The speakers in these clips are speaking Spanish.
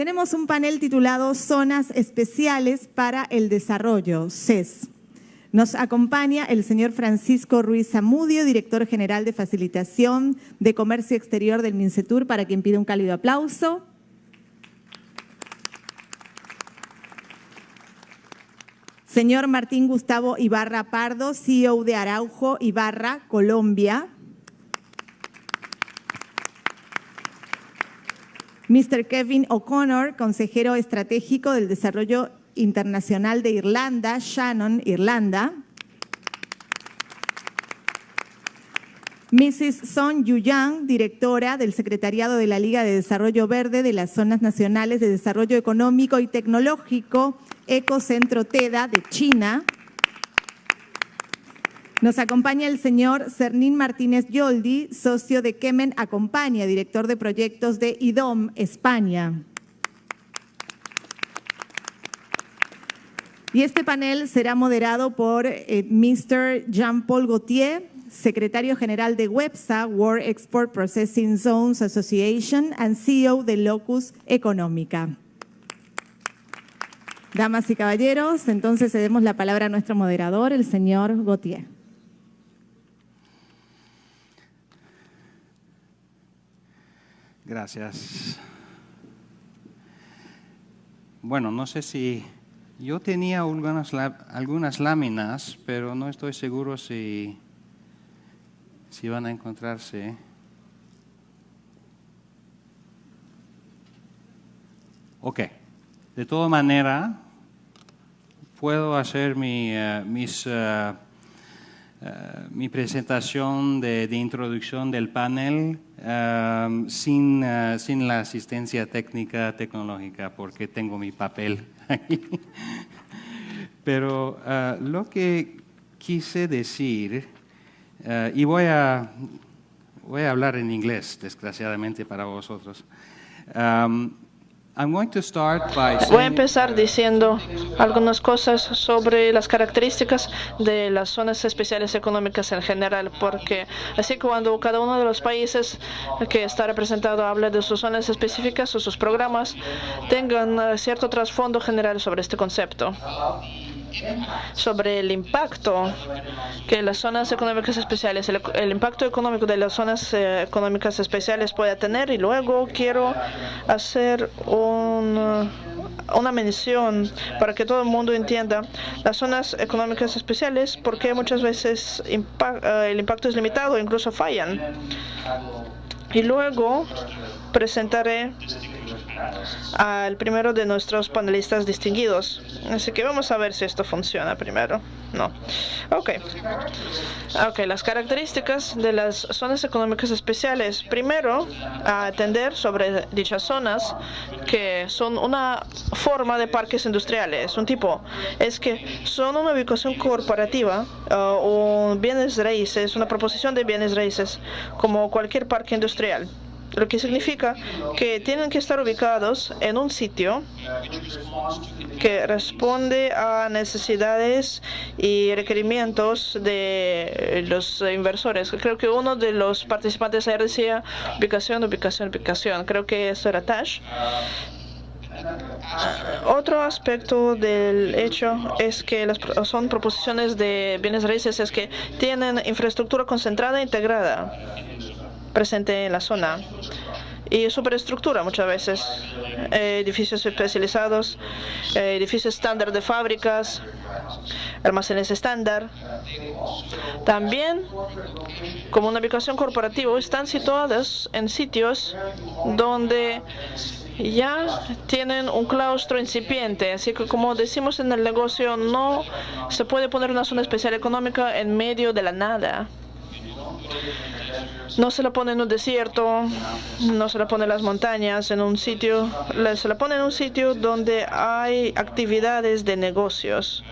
Tenemos un panel titulado Zonas Especiales para el Desarrollo, CES. Nos acompaña el señor Francisco Ruiz Zamudio, director general de Facilitación de Comercio Exterior del MINCETUR, para quien pide un cálido aplauso. Señor Martín Gustavo Ibarra Pardo, CEO de Araujo Ibarra, Colombia. Mr. Kevin O'Connor, consejero estratégico del desarrollo internacional de Irlanda, Shannon, Irlanda. Mrs. Son Yuyang, directora del Secretariado de la Liga de Desarrollo Verde de las Zonas Nacionales de Desarrollo Económico y Tecnológico, Ecocentro TEDA de China. Nos acompaña el señor Cernín Martínez Yoldi, socio de Kemen Acompaña, director de proyectos de IDOM, España. Y este panel será moderado por Mr. Jean-Paul Gauthier, secretario general de WEPSA, World Export Processing Zones Association, and CEO de Locus Económica. Damas y caballeros, entonces cedemos la palabra a nuestro moderador, el señor Gauthier. Gracias. Bueno, no sé si yo tenía algunas láminas, pero no estoy seguro si van a encontrarse. Ok. De toda manera, puedo hacer mi presentación de introducción del panel sin la asistencia técnica tecnológica, porque tengo mi papel aquí. Pero lo que quise decir, y voy a hablar en inglés, desgraciadamente para vosotros. Voy a empezar diciendo algunas cosas sobre las características de las zonas especiales económicas en general, porque así cuando cada uno de los países que está representado habla de sus zonas específicas o sus programas, tengan cierto trasfondo general sobre este concepto, sobre el impacto que las zonas económicas especiales, el impacto económico de las zonas económicas especiales pueda tener, y luego quiero hacer una mención para que todo el mundo entienda las zonas económicas especiales, porque muchas veces el impacto es limitado, incluso fallan. Y luego presentaré al primero de nuestros panelistas distinguidos. Así que vamos a ver si esto funciona primero. No. Ok, las características de las zonas económicas especiales. Primero, a atender sobre dichas zonas, que son una forma de parques industriales. Un tipo es que son una ubicación corporativa o bienes raíces, una proposición de bienes raíces, como cualquier parque industrial. Lo que significa que tienen que estar ubicados en un sitio que responde a necesidades y requerimientos de los inversores. Creo que uno de los participantes ayer decía ubicación. Creo que eso era Tash. Otro aspecto del hecho es que son proposiciones de bienes raíces, es que tienen infraestructura concentrada e integrada presente en la zona, y superestructura muchas veces, edificios especializados, edificios estándar de fábricas, almacenes estándar. También, como una ubicación corporativa, están situadas en sitios donde ya tienen un claustro incipiente, así que, como decimos en el negocio, no se puede poner una zona especial económica en medio de la nada. No se la pone en un desierto, no se la pone en las montañas, en un sitio, se la pone en un sitio donde hay actividades de negocios.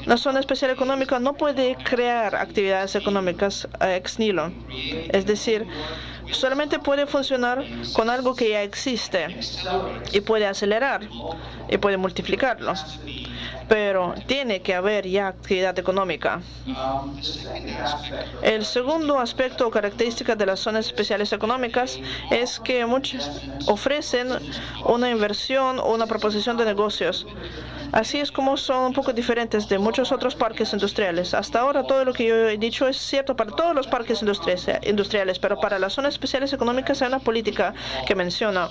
Una zona especial económica no puede crear actividades económicas ex nihilo, es decir, solamente puede funcionar con algo que ya existe y puede acelerar y puede multiplicarlo. pero tiene que haber ya actividad económica. El segundo aspecto o característica de las zonas especiales económicas es que muchas ofrecen una inversión o una proposición de negocios. Así es como son un poco diferentes de muchos otros parques industriales. Hasta ahora todo lo que yo he dicho es cierto para todos los parques industriales, pero para las zonas especiales económicas hay una política que menciona,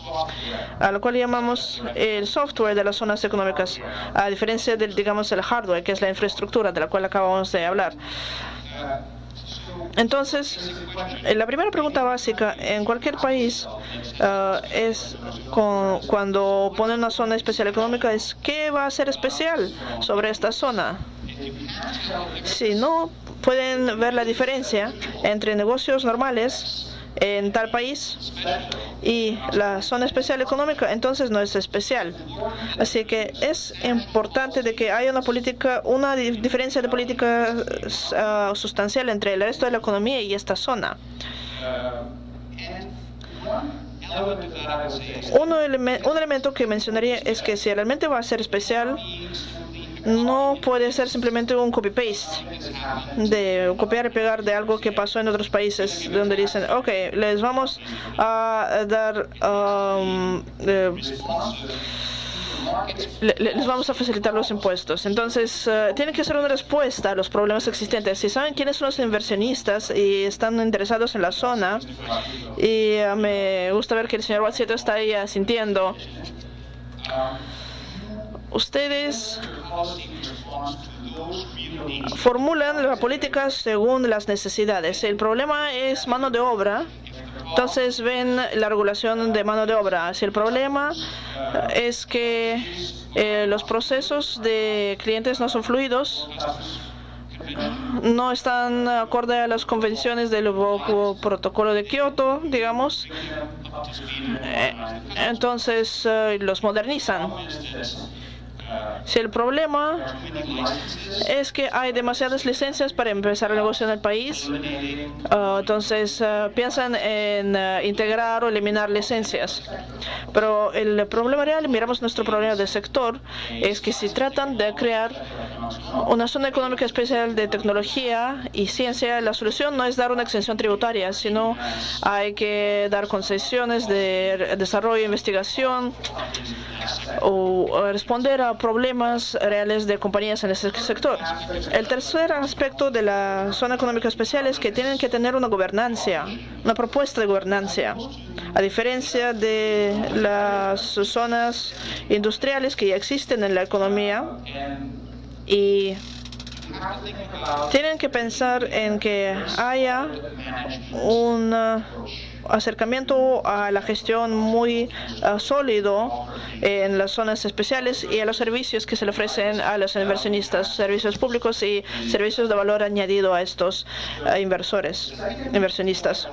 a lo cual llamamos el software de las zonas económicas, a diferencia del, digamos, el hardware, que es la infraestructura de la cual acabamos de hablar. Entonces, la primera pregunta básica en cualquier país cuando ponen una zona especial económica es ¿qué va a ser especial sobre esta zona? Si no pueden ver la diferencia entre negocios normales en tal país y la zona especial económica, entonces no es especial. Así que es importante de que haya una diferencia de política sustancial entre el resto de la economía y esta zona. Un elemento que mencionaría es que si realmente va a ser especial, no puede ser simplemente un copy-paste, de copiar y pegar de algo que pasó en otros países, donde dicen, ok, les vamos a dar, les vamos a facilitar los impuestos. Entonces, tiene que ser una respuesta a los problemas existentes. Si saben quiénes son los inversionistas y están interesados en la zona, y me gusta ver que el señor Watsito está ahí asintiendo, ustedes formulan la política según las necesidades. El problema es mano de obra, entonces ven la regulación de mano de obra. Si el problema es que los procesos de clientes no son fluidos, no están acorde a las convenciones del protocolo de Kioto, digamos, entonces los modernizan. Si el problema es que hay demasiadas licencias para empezar el negocio en el país, entonces piensan en integrar o eliminar licencias. Pero el problema real, miramos nuestro problema del sector, es que si tratan de crear una zona económica especial de tecnología y ciencia, la solución no es dar una exención tributaria, sino hay que dar concesiones de desarrollo e investigación o responder a problemas reales de compañías en ese sector. El tercer aspecto de la zona económica especial es que tienen que tener una gobernanza, una propuesta de gobernanza, a diferencia de las zonas industriales que ya existen en la economía, y tienen que pensar en que haya un acercamiento a la gestión muy sólido en las zonas especiales y a los servicios que se le ofrecen a los inversionistas, servicios públicos y servicios de valor añadido a estos inversionistas.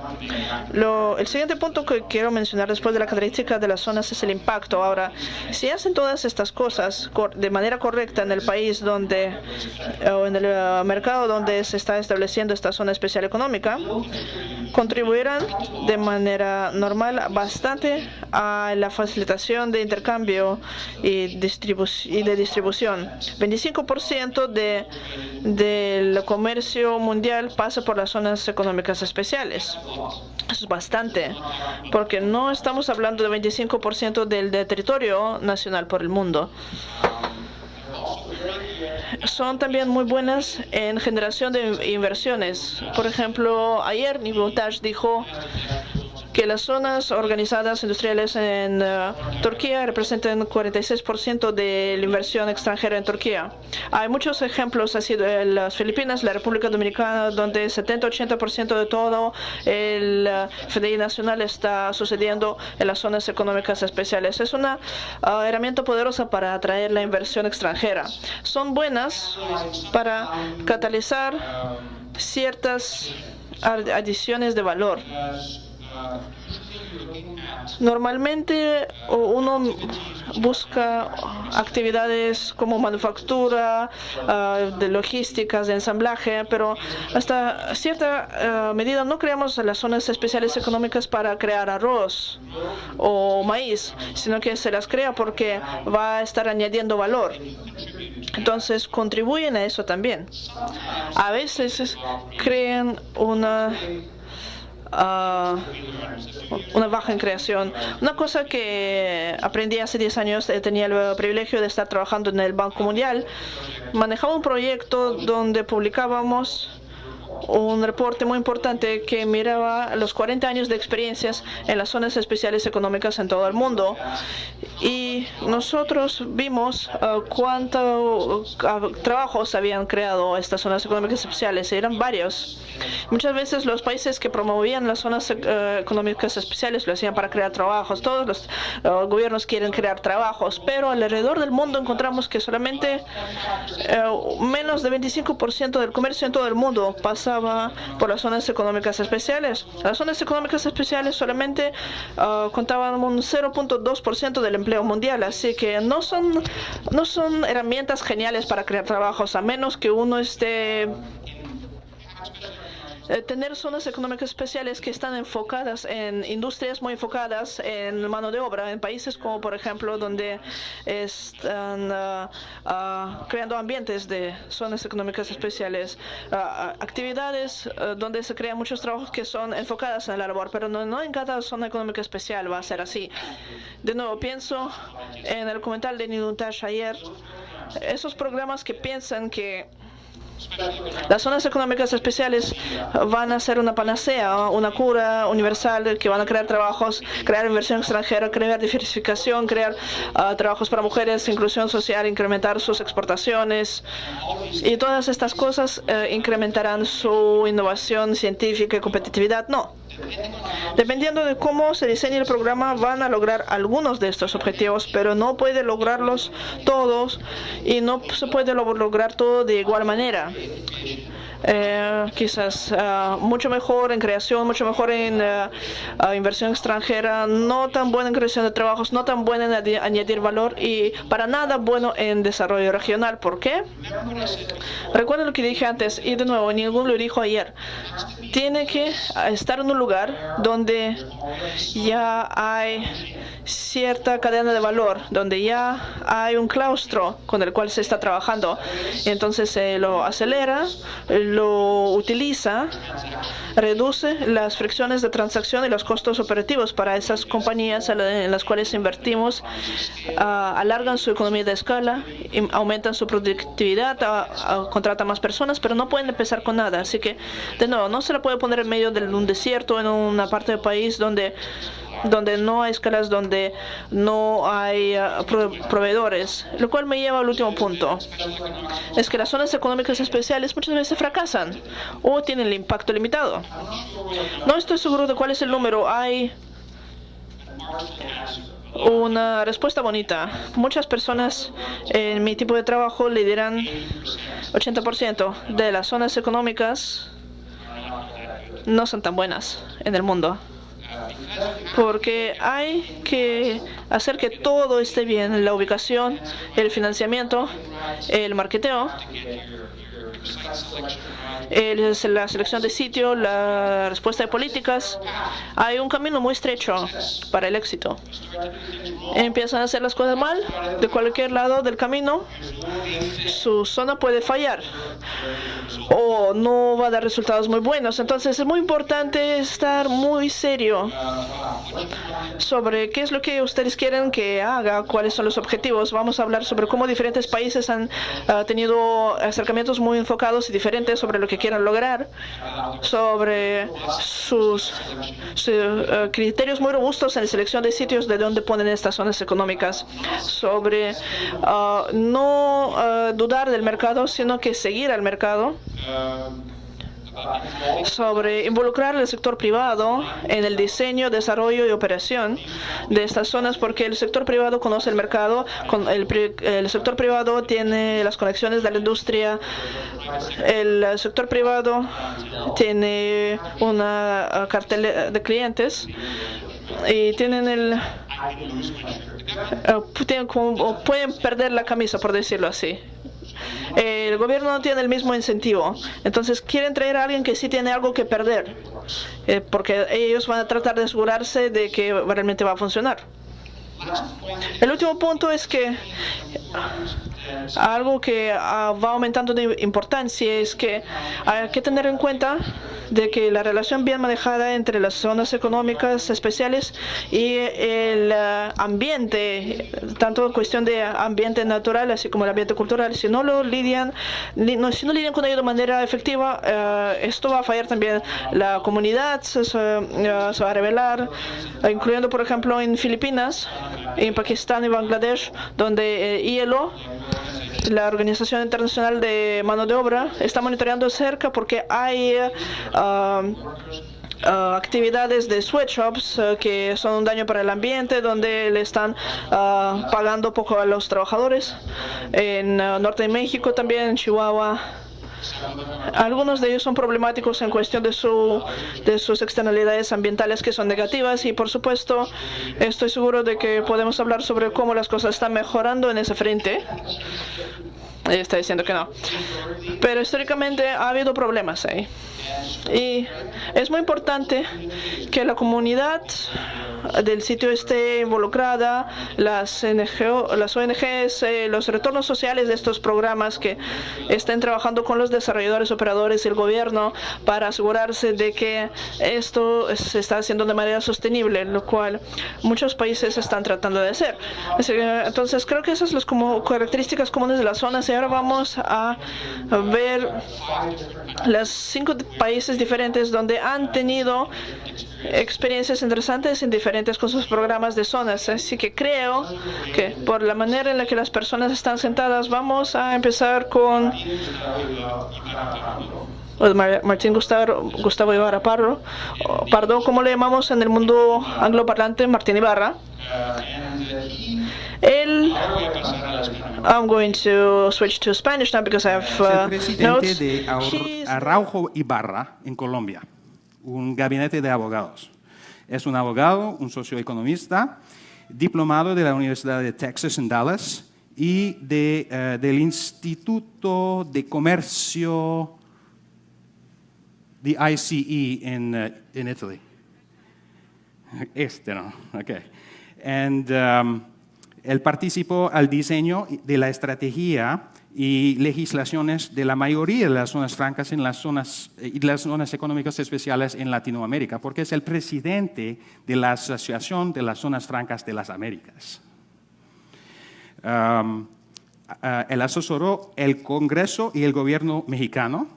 El siguiente punto que quiero mencionar después de la característica de las zonas es el impacto. Ahora, si hacen todas estas cosas de manera correcta en el país o en el mercado donde se está estableciendo esta zona especial económica, contribuirán de manera normal bastante a la facilitación de intercambio y de distribución. 25% del comercio mundial pasa por las zonas económicas especiales. Eso es bastante, porque no estamos hablando de 25% del territorio nacional por el mundo. Son también muy buenas en generación de inversiones. Por ejemplo, ayer Nibel Tash dijo que las zonas organizadas industriales en Turquía representan 46% de la inversión extranjera en Turquía. Hay muchos ejemplos así en las Filipinas, la República Dominicana, donde 70-80% de todo el FDI nacional está sucediendo en las zonas económicas especiales. Es una herramienta poderosa para atraer la inversión extranjera. Son buenas para catalizar ciertas adiciones de valor. Normalmente uno busca actividades como manufactura, de logísticas, de ensamblaje, pero hasta cierta medida no creamos las zonas especiales económicas para crear arroz o maíz, sino que se las crea porque va a estar añadiendo valor. Entonces contribuyen a eso también. A veces crean una baja en creación. Una cosa que aprendí hace 10 años, tenía el privilegio de estar trabajando en el Banco Mundial. Manejaba un proyecto donde publicábamos un reporte muy importante que miraba los 40 años de experiencias en las zonas especiales económicas en todo el mundo. Y nosotros vimos cuántos trabajos habían creado estas zonas económicas especiales. Eran varios. Muchas veces los países que promovían las zonas económicas especiales lo hacían para crear trabajos. Todos los gobiernos quieren crear trabajos, pero alrededor del mundo encontramos que solamente menos de 25% del comercio en todo el mundo pasaba por las zonas económicas especiales. Las zonas económicas especiales solamente contaban un 0.2% del empleo mundial, así que no son herramientas geniales para crear trabajos, a menos que uno esté tener zonas económicas especiales que están enfocadas en industrias muy enfocadas en mano de obra, en países como por ejemplo donde están creando ambientes de zonas económicas especiales, actividades donde se crean muchos trabajos que son enfocadas en la labor, pero no en cada zona económica especial va a ser así. De nuevo, pienso en el comentario de Niluntash ayer, esos programas que piensan que las zonas económicas especiales van a ser una panacea, una cura universal, que van a crear trabajos, crear inversión extranjera, crear diversificación, crear trabajos para mujeres, inclusión social, incrementar sus exportaciones. Y todas estas cosas incrementarán su innovación científica y competitividad. No. Dependiendo de cómo se diseñe el programa, van a lograr algunos de estos objetivos, pero no puede lograrlos todos y no se puede lograr todo de igual manera. Quizás mucho mejor en creación, mucho mejor en inversión extranjera, no tan buena en creación de trabajos, no tan buena en añadir valor y para nada bueno en desarrollo regional. ¿Por qué? Recuerden lo que dije antes y de nuevo, ninguno lo dijo ayer. Tiene que estar en un lugar donde ya hay cierta cadena de valor, donde ya hay un claustro con el cual se está trabajando. Entonces se lo acelera, lo utiliza, reduce las fricciones de transacción y los costos operativos para esas compañías en las cuales invertimos, alargan su economía de escala, aumentan su productividad, contratan más personas, pero no pueden empezar con nada. Así que, de nuevo, no se la puede poner en medio de un desierto, en una parte del país donde no hay escalas, donde no hay proveedores. Lo cual me lleva al último punto. Es que las zonas económicas especiales muchas veces fracasan o tienen el impacto limitado. No estoy seguro de cuál es el número. Hay una respuesta bonita. Muchas personas en mi tipo de trabajo le dirán 80% de las zonas económicas no son tan buenas en el mundo. Porque hay que hacer que todo esté bien, la ubicación, el financiamiento, el marketeo, la selección de sitio, la respuesta de políticas. Hay un camino muy estrecho para el éxito. Empiezan a hacer las cosas mal, de cualquier lado del camino, su zona puede fallar o no va a dar resultados muy buenos. Entonces es muy importante estar muy serio sobre qué es lo que ustedes quieren que haga, cuáles son los objetivos. Vamos a hablar sobre cómo diferentes países han tenido acercamientos muy enfocados y diferentes sobre lo que quieran lograr, sobre sus criterios muy robustos en la selección de sitios de donde ponen estas zonas económicas, sobre no dudar del mercado, sino que seguir al mercado, sobre involucrar al sector privado en el diseño, desarrollo y operación de estas zonas, porque el sector privado conoce el mercado, el sector privado tiene las conexiones de la industria, el sector privado tiene una cartera de clientes. y tienen pueden perder la camisa, por decirlo así. El gobierno no tiene el mismo incentivo, entonces quieren traer a alguien que sí tiene algo que perder, porque ellos van a tratar de asegurarse de que realmente va a funcionar. El último punto es que algo que va aumentando de importancia es que hay que tener en cuenta de que la relación bien manejada entre las zonas económicas especiales y el ambiente, tanto en cuestión de ambiente natural así como el ambiente cultural, si no lidian con ello de manera efectiva, esto va a fallar también. La comunidad se va a revelar, incluyendo por ejemplo en Filipinas, en Pakistán y Bangladesh, donde ILO, la Organización Internacional de Mano de Obra, está monitoreando de cerca porque hay actividades de sweatshops que son un daño para el ambiente, donde le están pagando poco a los trabajadores. En norte de México también, en Chihuahua. Algunos de ellos son problemáticos en cuestión de sus externalidades ambientales que son negativas, y por supuesto estoy seguro de que podemos hablar sobre cómo las cosas están mejorando en ese frente. Está diciendo que no. Pero históricamente ha habido problemas ahí. Y es muy importante que la comunidad del sitio esté involucrada, las ONGs, los retornos sociales de estos programas, que estén trabajando con los desarrolladores, operadores y el gobierno para asegurarse de que esto se está haciendo de manera sostenible, lo cual muchos países están tratando de hacer. Entonces creo que esas son las características comunes de las zonas, y ahora vamos a ver las 5 países diferentes donde han tenido experiencias interesantes en diferentes con sus programas de zonas. Así que creo que por la manera en la que las personas están sentadas, vamos a empezar con Martín Gustavo Ibarra Pardo, como le llamamos en el mundo angloparlante, Martín Ibarra. I'm going to switch to Spanish now because I have notes. Es el presidente de Araujo Ibarra en Colombia, un gabinete de abogados. Es un abogado, un socioeconomista, diplomado de la Universidad de Texas en Dallas y del Instituto de Comercio de ICE en Italy. No, okay. Él participó al diseño de la estrategia y legislaciones de la mayoría de las zonas francas y las zonas económicas especiales en Latinoamérica, porque es el presidente de la Asociación de las Zonas Francas de las Américas. Él asesoró el Congreso y el gobierno mexicano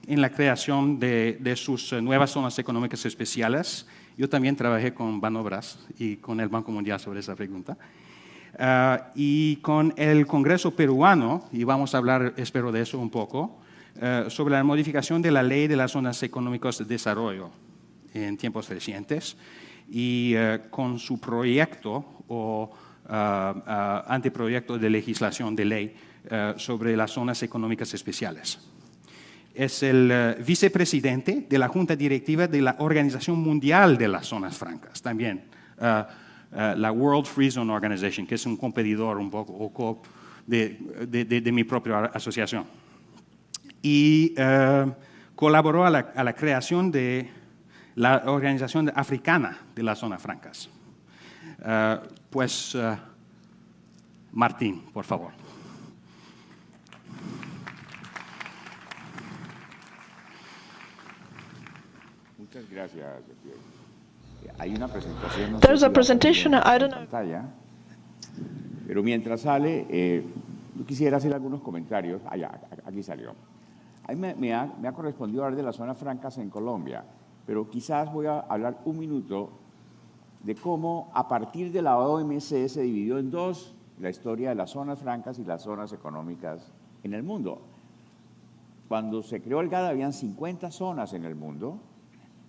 en la creación de sus nuevas zonas económicas especiales. Yo también trabajé con Banobras y con el Banco Mundial sobre esa pregunta. Y con el Congreso peruano, y vamos a hablar, espero, de eso un poco, sobre la modificación de la Ley de las Zonas Económicas de Desarrollo en tiempos recientes, y con su proyecto o anteproyecto de legislación de ley sobre las zonas económicas especiales. Es el vicepresidente de la Junta Directiva de la Organización Mundial de las Zonas Francas, también la World Free Zone Organization, que es un competidor un poco de mi propia asociación. Y colaboró a la creación de la Organización Africana de las Zonas Francas. Martín, por favor. Muchas gracias. Hay una presentación. There's a presentation, I don't know. Pero mientras sale, yo quisiera hacer algunos comentarios. Aquí salió. A mí me ha correspondido hablar de las zonas francas en Colombia, pero quizás voy a hablar un minuto de cómo a partir de la OMC se dividió en dos la historia de las zonas francas y las zonas económicas en el mundo. Cuando se creó el GATT habían 50 zonas en el mundo.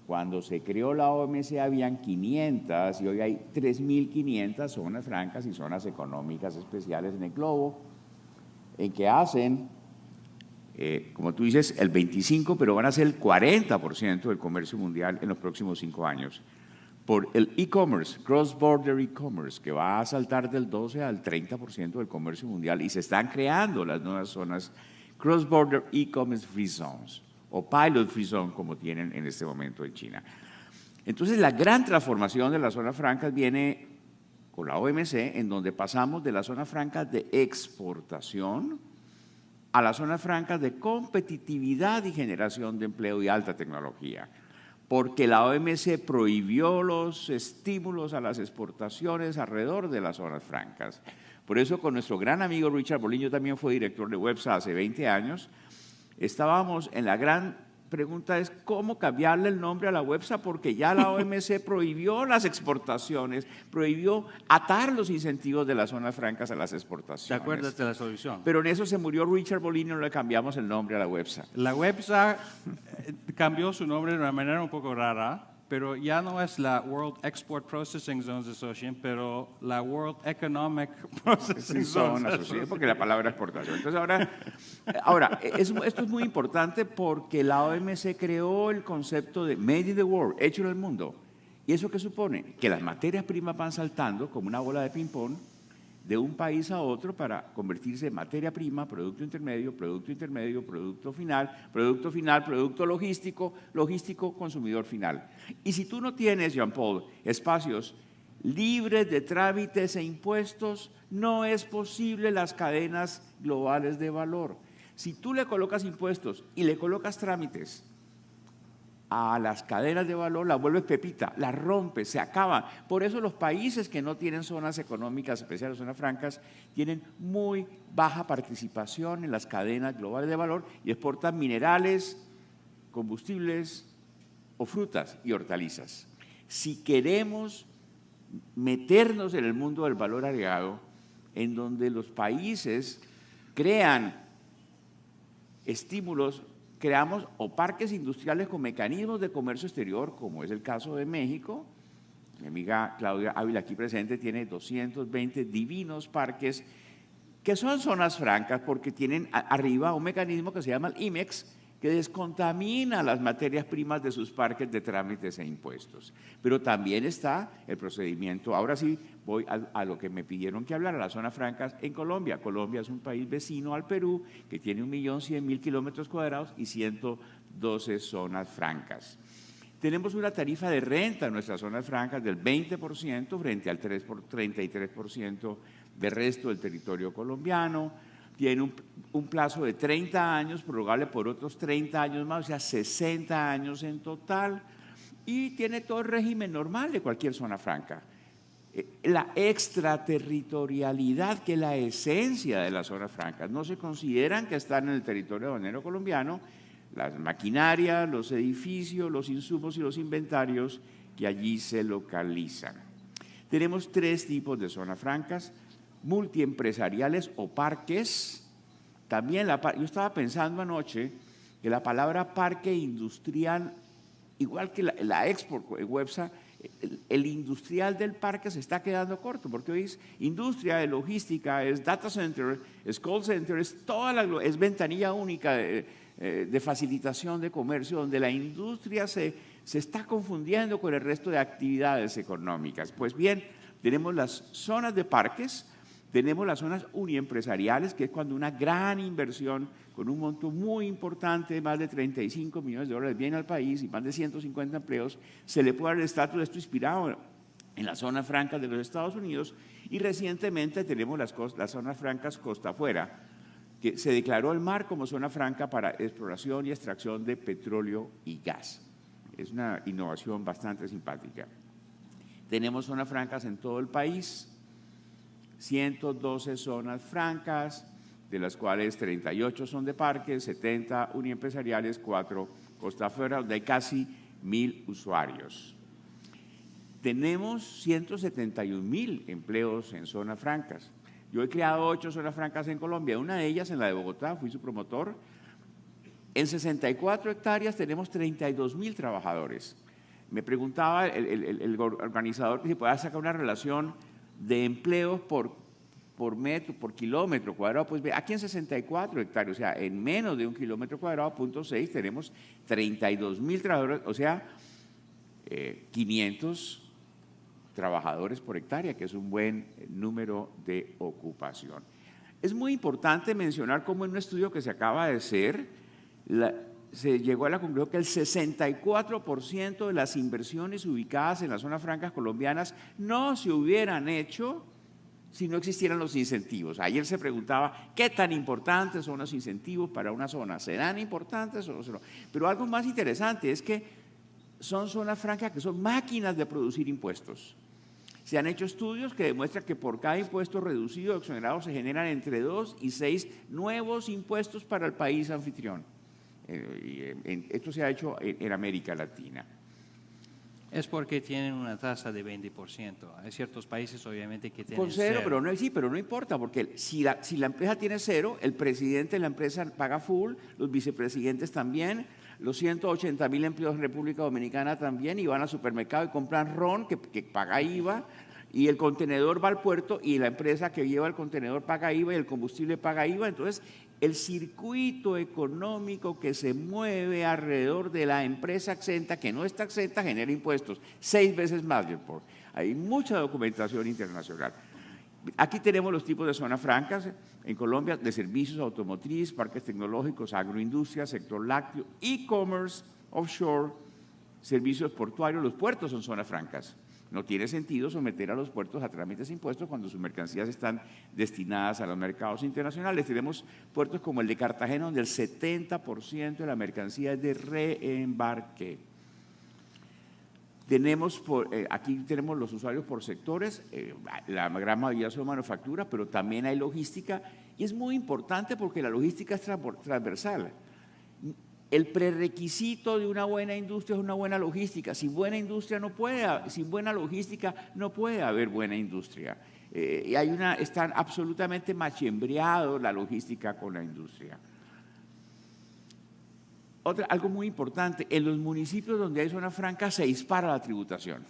Cuando se creó la OMC habían 500 y hoy hay 3.500 zonas francas y zonas económicas especiales en el globo, en que hacen, como tú dices, el 25%, pero van a ser el 40% del comercio mundial en los próximos 5 años. por el e-commerce, cross-border e-commerce, que va a saltar del 12 al 30% del comercio mundial y se están creando las nuevas zonas cross-border e-commerce free zones o pilot free zone como tienen en este momento en China. Entonces la gran transformación de las zonas francas viene con la OMC, en donde pasamos de las zonas francas de exportación a las zonas francas de competitividad y generación de empleo y alta tecnología, porque la OMC prohibió los estímulos a las exportaciones alrededor de las zonas francas. Por eso con nuestro gran amigo Richard Boliño, también fue director de WEPSA hace 20 años, estábamos en la gran pregunta es cómo cambiarle el nombre a la WEPSA, porque ya la OMC prohibió las exportaciones, prohibió atar los incentivos de las zonas francas a las exportaciones. ¿Te acuerdas de la solución? Pero en eso se murió Richard Boliño y le cambiamos el nombre a la WEPSA. La WEPSA cambió su nombre de una manera un poco rara, pero ya no es la World Export Processing Zones Association, pero la World Economic Processing Zones Association. Porque la palabra exportación. Entonces ahora esto es muy importante porque la OMC creó el concepto de Made in the World, hecho en el mundo. ¿Y eso qué supone? Que las materias primas van saltando como una bola de ping-pong de un país a otro para convertirse en materia prima, producto intermedio, producto final, producto logístico, consumidor final. Y si tú no tienes, Jean-Paul, espacios libres de trámites e impuestos, no es posible las cadenas globales de valor. Si tú le colocas impuestos y le colocas trámites a las cadenas de valor, las vuelves pepita, las rompes, se acaban. Por eso los países que no tienen zonas económicas especiales, zonas francas, tienen muy baja participación en las cadenas globales de valor y exportan minerales, combustibles o frutas y hortalizas. Si queremos meternos en el mundo del valor agregado, en donde los países crean estímulos, creamos o parques industriales con mecanismos de comercio exterior, como es el caso de México. Mi amiga Claudia Ávila, aquí presente, tiene 220 divinos parques que son zonas francas porque tienen arriba un mecanismo que se llama el IMEX, que descontamina las materias primas de sus parques de trámites e impuestos. Pero también está el procedimiento. Ahora sí voy a lo que me pidieron que hablara, las zonas francas en Colombia. Colombia es un país vecino al Perú que tiene 1.100.000 kilómetros cuadrados y 112 zonas francas. Tenemos una tarifa de renta en nuestras zonas francas del 20% frente al 33% del resto del territorio colombiano. Tiene un plazo de 30 años, prorrogable por otros 30 años más, o sea, 60 años en total, y tiene todo el régimen normal de cualquier zona franca. La extraterritorialidad, que es la esencia de las zonas francas, no se consideran que están en el territorio aduanero colombiano, las maquinarias, los edificios, los insumos y los inventarios que allí se localizan. Tenemos 3 tipos de zonas francas: multiempresariales o parques. También yo estaba pensando anoche que la palabra parque industrial, igual que la Export WEPSA, el industrial del parque se está quedando corto, porque hoy es industria, es logística, es data center, es call center, es es ventanilla única de facilitación de comercio, donde la industria se está confundiendo con el resto de actividades económicas. Pues bien, tenemos las zonas de parques. Tenemos las zonas uniempresariales, que es cuando una gran inversión con un monto muy importante, más de 35 millones de dólares, viene al país y más de 150 empleos, se le puede dar el estatus de esto inspirado en las zonas francas de los Estados Unidos. Y recientemente tenemos las zonas francas costa afuera, que se declaró el mar como zona franca para exploración y extracción de petróleo y gas. Es una innovación bastante simpática. Tenemos zonas francas en todo el país. 112 zonas francas, de las cuales 38 son de parques, 70 uniempresariales, 4 costa afuera, donde hay casi 1.000 usuarios. Tenemos 171.000 empleos en zonas francas. Yo he creado 8 zonas francas en Colombia, una de ellas en la de Bogotá, fui su promotor. En 64 hectáreas tenemos 32.000 trabajadores. Me preguntaba el organizador que si podía sacar una relación de empleos por metro, por kilómetro cuadrado. Pues ve, aquí en 64 hectáreas, o sea, en menos de 1 kilómetro cuadrado, 0.6, tenemos 32.000 trabajadores, o sea, 500 trabajadores por hectárea, que es un buen número de ocupación. Es muy importante mencionar cómo en un estudio que se acaba de hacer, se llegó a la conclusión que el 64% de las inversiones ubicadas en las zonas francas colombianas no se hubieran hecho si no existieran los incentivos. Ayer se preguntaba qué tan importantes son los incentivos para una zona. ¿Serán importantes o no serán? Pero algo más interesante es que son zonas francas que son máquinas de producir impuestos. Se han hecho estudios que demuestran que por cada impuesto reducido o exonerado se generan entre 2 y 6 nuevos impuestos para el país anfitrión. Esto se ha hecho en América Latina. Es porque tienen una tasa de 20%. Hay ciertos países, obviamente, que tienen con cero. Pero no importa, porque si la empresa tiene cero, el presidente de la empresa paga full, los vicepresidentes también, los 180.000 empleados en República Dominicana también, y van al supermercado y compran ron, que paga IVA, y el contenedor va al puerto, y la empresa que lleva el contenedor paga IVA, y el combustible paga IVA. Entonces, el circuito económico que se mueve alrededor de la empresa exenta, que no está exenta, genera impuestos 6 veces más. Hay mucha documentación internacional. Aquí tenemos los tipos de zonas francas en Colombia: de servicios, automotriz, parques tecnológicos, agroindustria, sector lácteo, e-commerce, offshore, servicios portuarios. Los puertos son zonas francas. No tiene sentido someter a los puertos a trámites de impuestos cuando sus mercancías están destinadas a los mercados internacionales. Tenemos puertos como el de Cartagena, donde el 70% de la mercancía es de reembarque. Aquí tenemos los usuarios por sectores, la gran mayoría son manufactura, pero también hay logística, y es muy importante porque la logística es transversal. El prerequisito de una buena industria es una buena logística. Sin buena logística no puede haber buena industria. Están absolutamente machembreados la logística con la industria. Algo muy importante: en los municipios donde hay zona franca se dispara la tributación,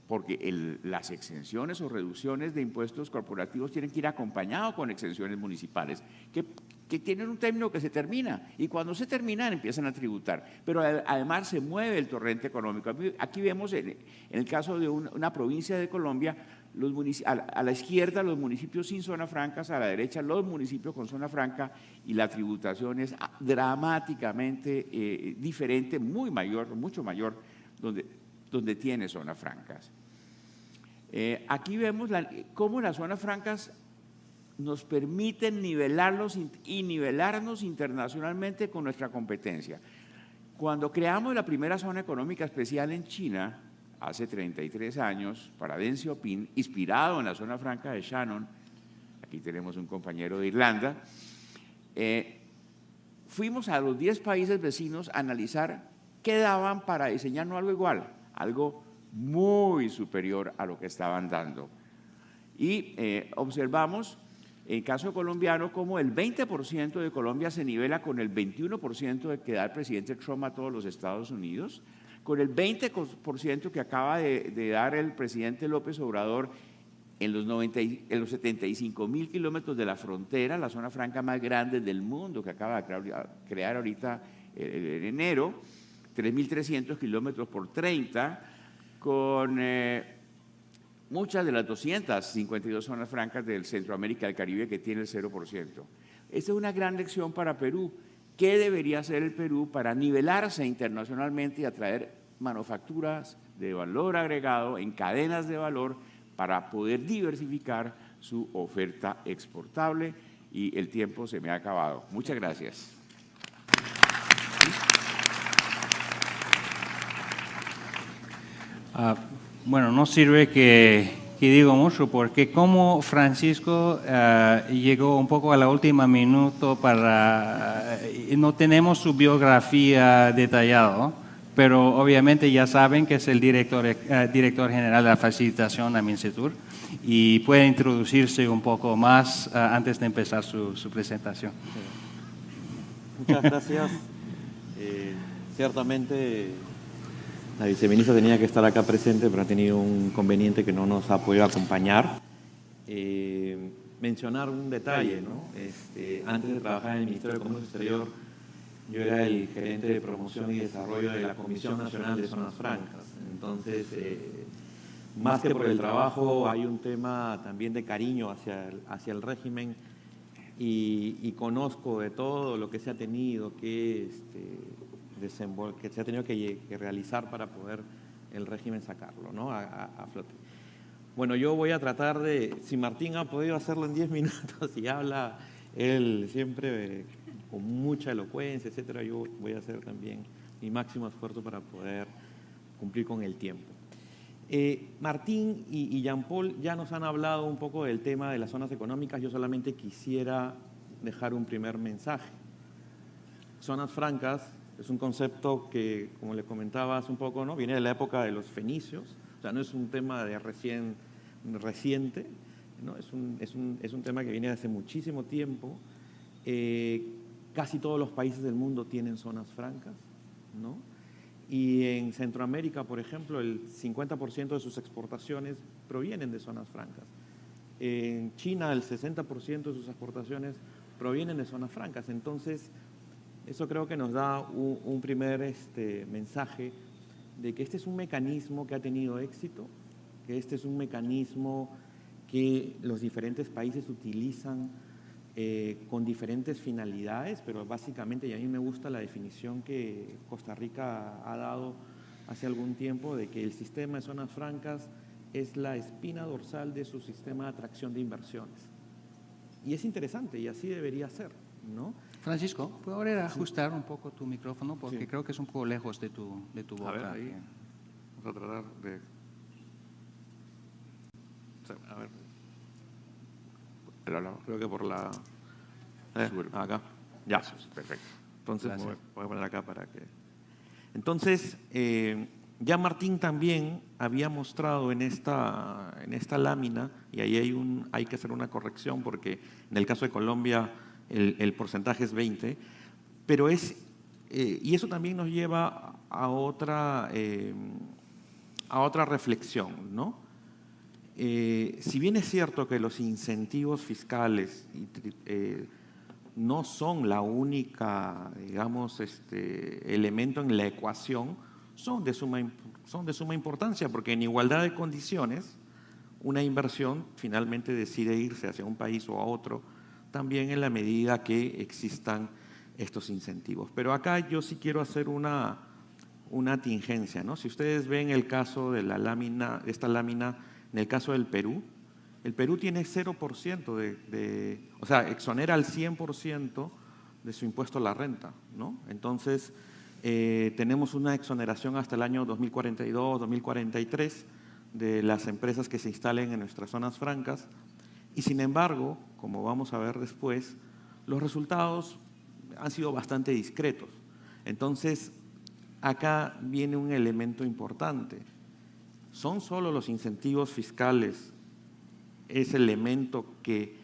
porque las exenciones o reducciones de impuestos corporativos tienen que ir acompañados con exenciones municipales, que tienen un término que se termina, y cuando se terminan empiezan a tributar. Pero además se mueve el torrente económico. Aquí vemos en el caso de una provincia de Colombia, a la izquierda los municipios sin zona francas, a la derecha los municipios con zona franca, y la tributación es dramáticamente diferente, mucho mayor donde tiene zonas francas. Aquí vemos cómo las zonas francas nos permiten nivelarnos internacionalmente con nuestra competencia. Cuando creamos la primera zona económica especial en China, hace 33 años, para Deng Xiaoping, inspirado en la zona franca de Shannon, aquí tenemos un compañero de Irlanda, fuimos a los 10 países vecinos a analizar qué daban para diseñarnos algo igual, algo muy superior a lo que estaban dando. Y observamos, en caso colombiano, como el 20% de Colombia se nivela con el 21% que da el presidente Trump a todos los Estados Unidos, con el 20% que acaba de dar el presidente López Obrador en los 75.000 kilómetros de la frontera, la zona franca más grande del mundo que acaba de crear ahorita en enero, 3.300 kilómetros por 30, con muchas de las 252 zonas francas del Centroamérica y del Caribe que tiene el 0%. Esta es una gran lección para Perú. ¿Qué debería hacer el Perú para nivelarse internacionalmente y atraer manufacturas de valor agregado en cadenas de valor para poder diversificar su oferta exportable? Y el tiempo se me ha acabado. Muchas gracias. Bueno, no sirve que digo mucho, porque como Francisco llegó un poco a la última minuto no tenemos su biografía detallada, pero obviamente ya saben que es el director general de la facilitación a MINCETUR, y puede introducirse un poco más antes de empezar su presentación. Muchas gracias. Ciertamente la viceministra tenía que estar acá presente, pero ha tenido un inconveniente que no nos ha podido acompañar. Mencionar un detalle, ¿no? Antes de trabajar en el Ministerio de Comercio Exterior, yo era el gerente de promoción y desarrollo de la Comisión Nacional de Zonas Francas. Entonces, más que por el trabajo, hay un tema también de cariño hacia el régimen y conozco de todo lo que se ha tenido que se ha tenido que realizar para poder el régimen sacarlo, ¿no? a flote. Bueno, yo voy a tratar de, si Martín ha podido hacerlo en 10 minutos y habla él siempre con mucha elocuencia, etcétera, yo voy a hacer también mi máximo esfuerzo para poder cumplir con el tiempo. Martín y Jean-Paul ya nos han hablado un poco del tema de las zonas económicas. Yo solamente quisiera dejar un primer mensaje. Zonas francas es un concepto que, como le comentaba hace un poco, ¿no?, viene de la época de los fenicios. O sea, no es un tema de reciente, ¿no? Es un tema que viene de hace muchísimo tiempo. Casi todos los países del mundo tienen zonas francas, ¿no? Y en Centroamérica, por ejemplo, el 50% de sus exportaciones provienen de zonas francas. En China, el 60% de sus exportaciones provienen de zonas francas. Entonces, eso creo que nos da un primer mensaje de que este es un mecanismo que ha tenido éxito, que este es un mecanismo que los diferentes países utilizan con diferentes finalidades, pero básicamente, y a mí me gusta la definición que Costa Rica ha dado hace algún tiempo, de que el sistema de zonas francas es la espina dorsal de su sistema de atracción de inversiones. Y es interesante, y así debería ser, ¿no? Francisco, ¿puedo ahora ajustar un poco tu micrófono? Porque Sí. creo que es un poco lejos de tu boca. A ver, ahí. Vamos a tratar de... A ver. Creo que por la... acá. Ya. Perfecto. Entonces, Gracias. voy a poner acá para que... Entonces, ya Martín también había mostrado en esta lámina, y ahí hay que hacer una corrección porque en el caso de Colombia el porcentaje es 20, pero y eso también nos lleva a otra reflexión, ¿no? Si bien es cierto que los incentivos fiscales no son la única, digamos, elemento en la ecuación, son de suma importancia, porque en igualdad de condiciones, una inversión finalmente decide irse hacia un país o a otro, también en la medida que existan estos incentivos. Pero acá yo sí quiero hacer una tingencia, ¿no? Si ustedes ven el caso de esta lámina, en el caso del Perú, el Perú tiene 0% o sea, exonera al 100% de su impuesto a la renta, ¿no? Entonces, tenemos una exoneración hasta el año 2042, 2043 de las empresas que se instalen en nuestras zonas francas, y sin embargo, como vamos a ver después, los resultados han sido bastante discretos. Entonces, acá viene un elemento importante. ¿Son solo los incentivos fiscales ese elemento que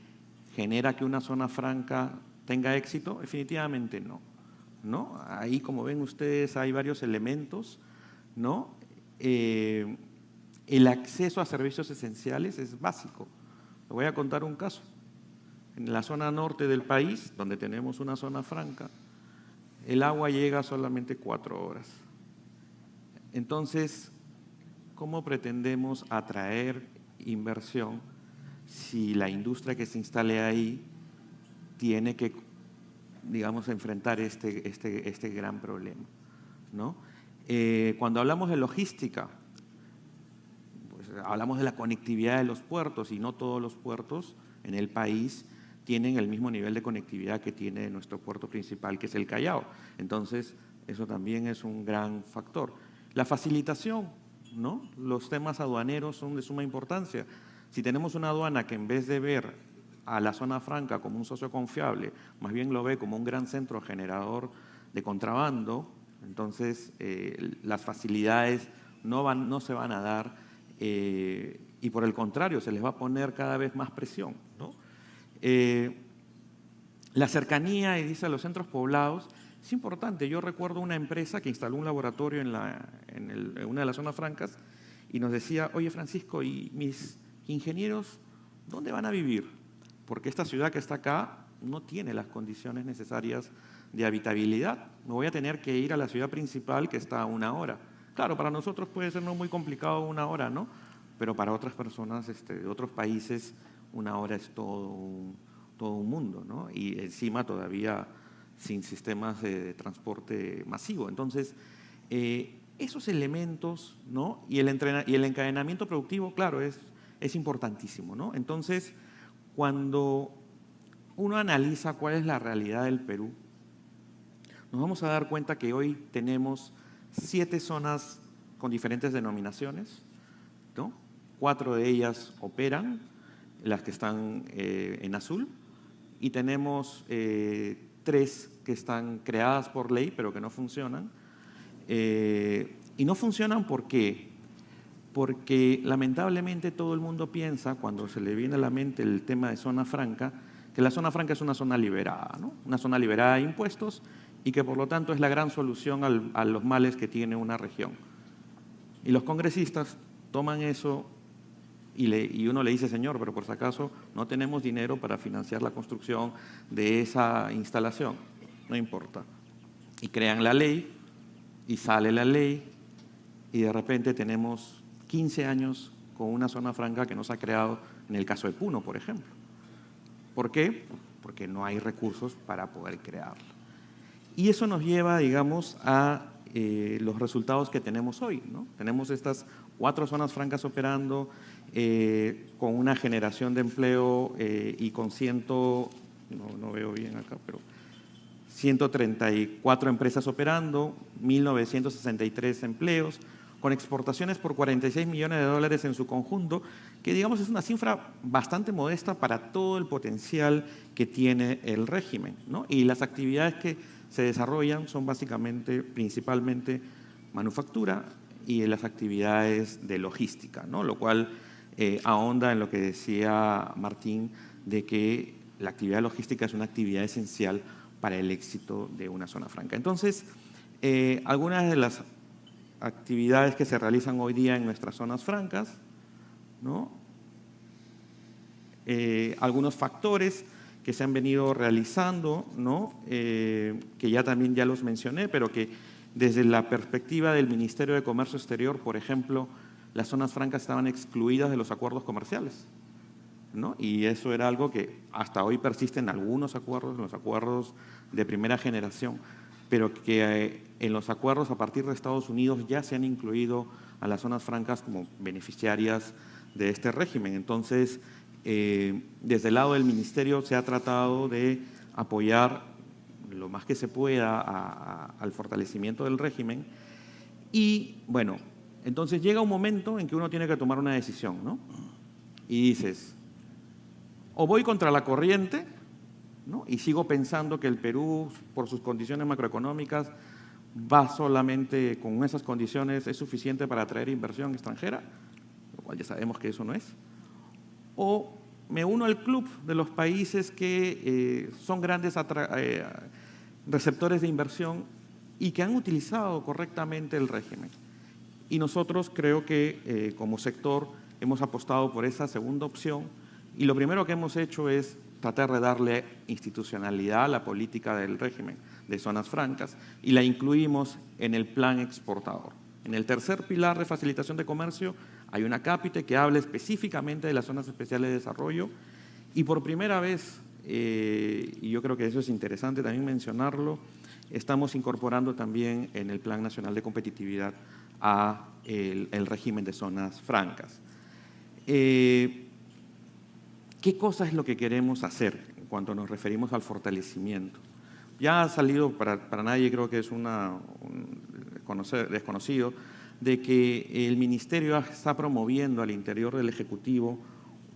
genera que una zona franca tenga éxito? Definitivamente no, ¿no? Ahí, como ven ustedes, hay varios elementos, ¿no? El acceso a servicios esenciales es básico. Les voy a contar un caso. En la zona norte del país, donde tenemos una zona franca, el agua llega solamente 4 horas. Entonces, ¿cómo pretendemos atraer inversión si la industria que se instale ahí tiene que, digamos, enfrentar este gran problema, ¿no? Cuando hablamos de logística, pues hablamos de la conectividad de los puertos, y no todos los puertos en el país tienen el mismo nivel de conectividad que tiene nuestro puerto principal, que es el Callao. Entonces, eso también es un gran factor. La facilitación, ¿no? Los temas aduaneros son de suma importancia. Si tenemos una aduana que, en vez de ver a la zona franca como un socio confiable, más bien lo ve como un gran centro generador de contrabando, entonces las facilidades no se van a dar, y por el contrario, se les va a poner cada vez más presión, ¿no? La cercanía, y dice, a los centros poblados es importante. Yo recuerdo una empresa que instaló un laboratorio en una de las zonas francas y nos decía: oye, Francisco, ¿y mis ingenieros dónde van a vivir? Porque esta ciudad que está acá no tiene las condiciones necesarias de habitabilidad. Me voy a tener que ir a la ciudad principal, que está a 1 hora. Claro, para nosotros puede ser no muy complicado 1 hora, ¿no? pero para otras personas de otros países 1 hora es todo un mundo, ¿no? Y encima todavía sin sistemas de transporte masivo. Entonces, esos elementos, ¿no? Y el encadenamiento productivo, claro, es importantísimo, ¿no? Entonces, cuando uno analiza cuál es la realidad del Perú, nos vamos a dar cuenta que hoy tenemos 7 zonas con diferentes denominaciones, ¿no? 4 de ellas operan, las que están en azul, y tenemos 3 que están creadas por ley, pero que no funcionan. Y no funcionan ¿por qué? Porque lamentablemente todo el mundo piensa, cuando se le viene a la mente el tema de zona franca, que la zona franca es una zona liberada, ¿no? Una zona liberada de impuestos y que por lo tanto es la gran solución a los males que tiene una región. Y los congresistas toman eso y uno le dice, señor, pero por si acaso no tenemos dinero para financiar la construcción de esa instalación. No importa. Y crean la ley, y sale la ley, y de repente tenemos 15 años con una zona franca que no se ha creado en el caso de Puno, por ejemplo. ¿Por qué? Porque no hay recursos para poder crearlo. Y eso nos lleva, digamos, a los resultados que tenemos hoy, ¿no? Tenemos estas 4 zonas francas operando con una generación de empleo y con no veo bien acá, pero 134 empresas operando, 1.963 empleos, con exportaciones por $46 millones en su conjunto, que digamos es una cifra bastante modesta para todo el potencial que tiene el régimen, ¿no? Y las actividades que se desarrollan son principalmente manufactura y las actividades de logística, ¿no? Lo cual ahonda en lo que decía Martín, de que la actividad logística es una actividad esencial para el éxito de una zona franca. Entonces, algunas de las actividades que se realizan hoy día en nuestras zonas francas, ¿no? Algunos factores que se han venido realizando, ¿no? Que ya los mencioné, pero que desde la perspectiva del Ministerio de Comercio Exterior, por ejemplo, las zonas francas estaban excluidas de los acuerdos comerciales, ¿no? Y eso era algo que hasta hoy persiste en algunos acuerdos, en los acuerdos de primera generación, pero que en los acuerdos a partir de Estados Unidos ya se han incluido a las zonas francas como beneficiarias de este régimen. Entonces, desde el lado del Ministerio se ha tratado de apoyar lo más que se pueda al fortalecimiento del régimen. Y bueno, entonces llega un momento en que uno tiene que tomar una decisión, ¿no? Y dices, o voy contra la corriente, ¿no? Y sigo pensando que el Perú, por sus condiciones macroeconómicas, va solamente con esas condiciones, es suficiente para atraer inversión extranjera, lo cual ya sabemos que eso no es. O me uno al club de los países que son grandes receptores de inversión y que han utilizado correctamente el régimen. Y nosotros creo que como sector hemos apostado por esa segunda opción y lo primero que hemos hecho es tratar de darle institucionalidad a la política del régimen de zonas francas y la incluimos en el plan exportador. En el tercer pilar de facilitación de comercio hay una cápite que habla específicamente de las zonas especiales de desarrollo y por primera vez, y yo creo que eso es interesante también mencionarlo, estamos incorporando también en el Plan Nacional de Competitividad a el régimen de zonas francas. ¿Qué cosa es lo que queremos hacer en cuanto nos referimos al fortalecimiento? Ya ha salido, para nadie creo que es desconocido, de que el Ministerio está promoviendo al interior del Ejecutivo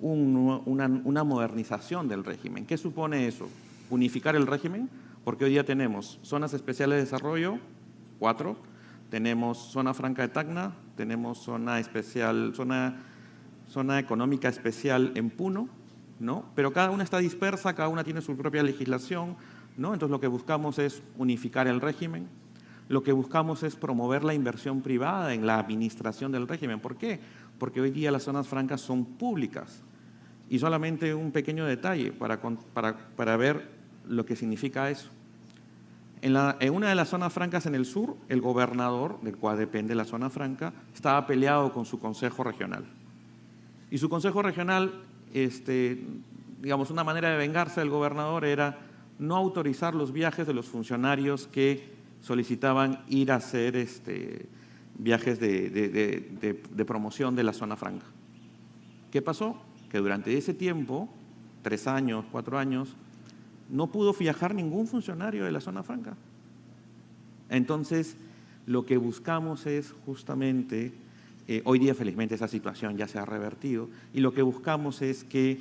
una modernización del régimen. ¿Qué supone eso? Unificar el régimen, porque hoy día tenemos zonas especiales de desarrollo, 4, tenemos zona franca de Tacna, tenemos zona económica especial en Puno, ¿no? Pero cada una está dispersa, cada una tiene su propia legislación, ¿no? Entonces lo que buscamos es unificar el régimen, lo que buscamos es promover la inversión privada en la administración del régimen. ¿Por qué? Porque hoy día las zonas francas son públicas. Y solamente un pequeño detalle para ver lo que significa eso. En una de las zonas francas en el sur, el gobernador, del cual depende la zona franca, estaba peleado con su consejo regional. Y su consejo regional, digamos, una manera de vengarse del gobernador era no autorizar los viajes de los funcionarios que solicitaban ir a hacer viajes de promoción de la zona franca. ¿Qué pasó? Que durante ese tiempo, 3 años, 4 años, no pudo viajar ningún funcionario de la zona franca. Entonces, lo que buscamos es justamente, hoy día felizmente esa situación ya se ha revertido, y lo que buscamos es que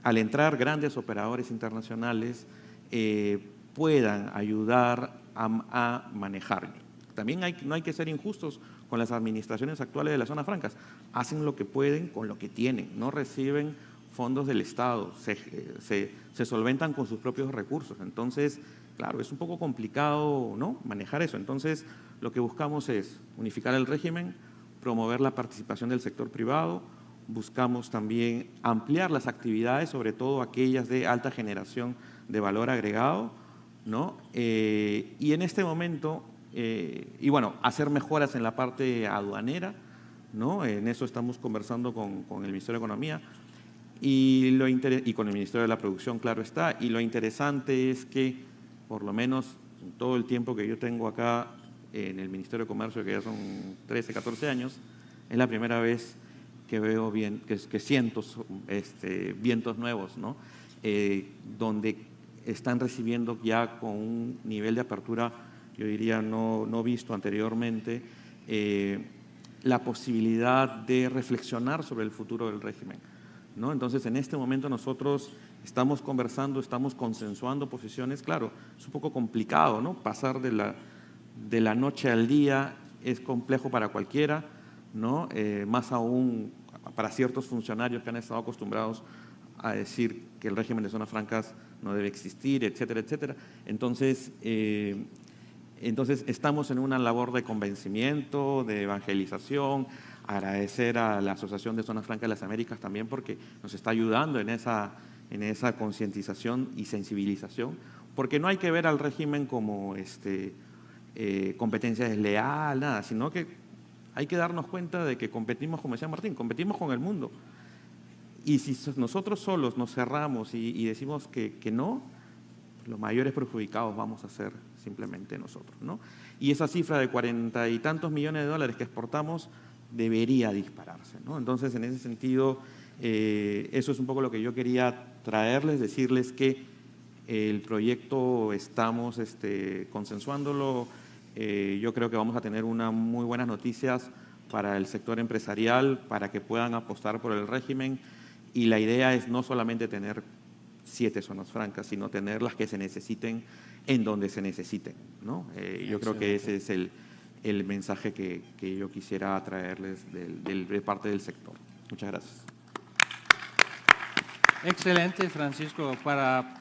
al entrar grandes operadores internacionales puedan ayudar a manejar. También no hay que ser injustos con las administraciones actuales de las zonas francas. Hacen lo que pueden con lo que tienen, no reciben fondos del Estado, se solventan con sus propios recursos. Entonces, claro, es un poco complicado, ¿no?, manejar eso. Entonces, lo que buscamos es unificar el régimen, promover la participación del sector privado, buscamos también ampliar las actividades, sobre todo aquellas de alta generación de valor agregado, ¿no? Y en este momento, y bueno, hacer mejoras en la parte aduanera, ¿no? En eso estamos conversando con el Ministerio de Economía y con el Ministerio de la Producción, claro está. Y lo interesante es que, por lo menos en todo el tiempo que yo tengo acá en el Ministerio de Comercio, que ya son 13, 14 años, es la primera vez que veo que siento vientos nuevos, ¿no? Donde están recibiendo ya con un nivel de apertura, yo diría, no visto anteriormente, la posibilidad de reflexionar sobre el futuro del régimen, ¿no? Entonces, en este momento nosotros estamos conversando, estamos consensuando posiciones. Claro, es un poco complicado, ¿no? Pasar de la noche al día es complejo para cualquiera, ¿no? Más aún para ciertos funcionarios que han estado acostumbrados a decir que el régimen de zonas francas no debe existir, etcétera, etcétera. Entonces estamos en una labor de convencimiento, de evangelización. Agradecer a la Asociación de Zonas Francas de las Américas también, porque nos está ayudando en esa concientización y sensibilización, porque no hay que ver al régimen como competencia desleal, nada, sino que hay que darnos cuenta de que competimos, como decía Martín, competimos con el mundo. Y si nosotros solos nos cerramos y decimos que no, los mayores perjudicados vamos a ser simplemente nosotros, ¿no? Y esa cifra de 40 y tantos millones de dólares que exportamos debería dispararse, ¿no? Entonces, en ese sentido, eso es un poco lo que yo quería traerles, decirles que el proyecto estamos consensuándolo. Yo creo que vamos a tener unas muy buenas noticias para el sector empresarial, para que puedan apostar por el régimen, y la idea es no solamente tener 7 zonas francas, sino tener las que se necesiten en donde se necesiten, ¿no? Yo creo que ese es el mensaje que yo quisiera traerles de parte del sector. Muchas gracias. Excelente, Francisco. Para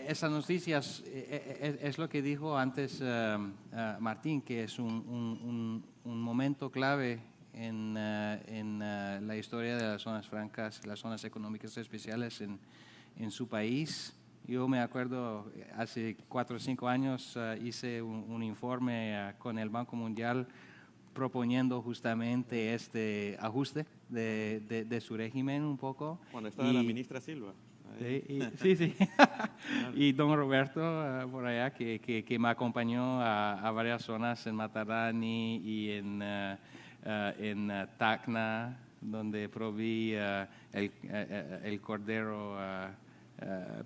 esas noticias, es lo que dijo antes Martín, que es un momento clave en la historia de las zonas francas, las zonas económicas especiales en su país. Yo me acuerdo, hace 4 o 5 años hice un informe con el Banco Mundial proponiendo justamente este ajuste de su régimen un poco. Cuando estaba la ministra Silva. Sí. Y don Roberto por allá, que me acompañó a varias zonas en Matarani y en Tacna, donde proví el cordero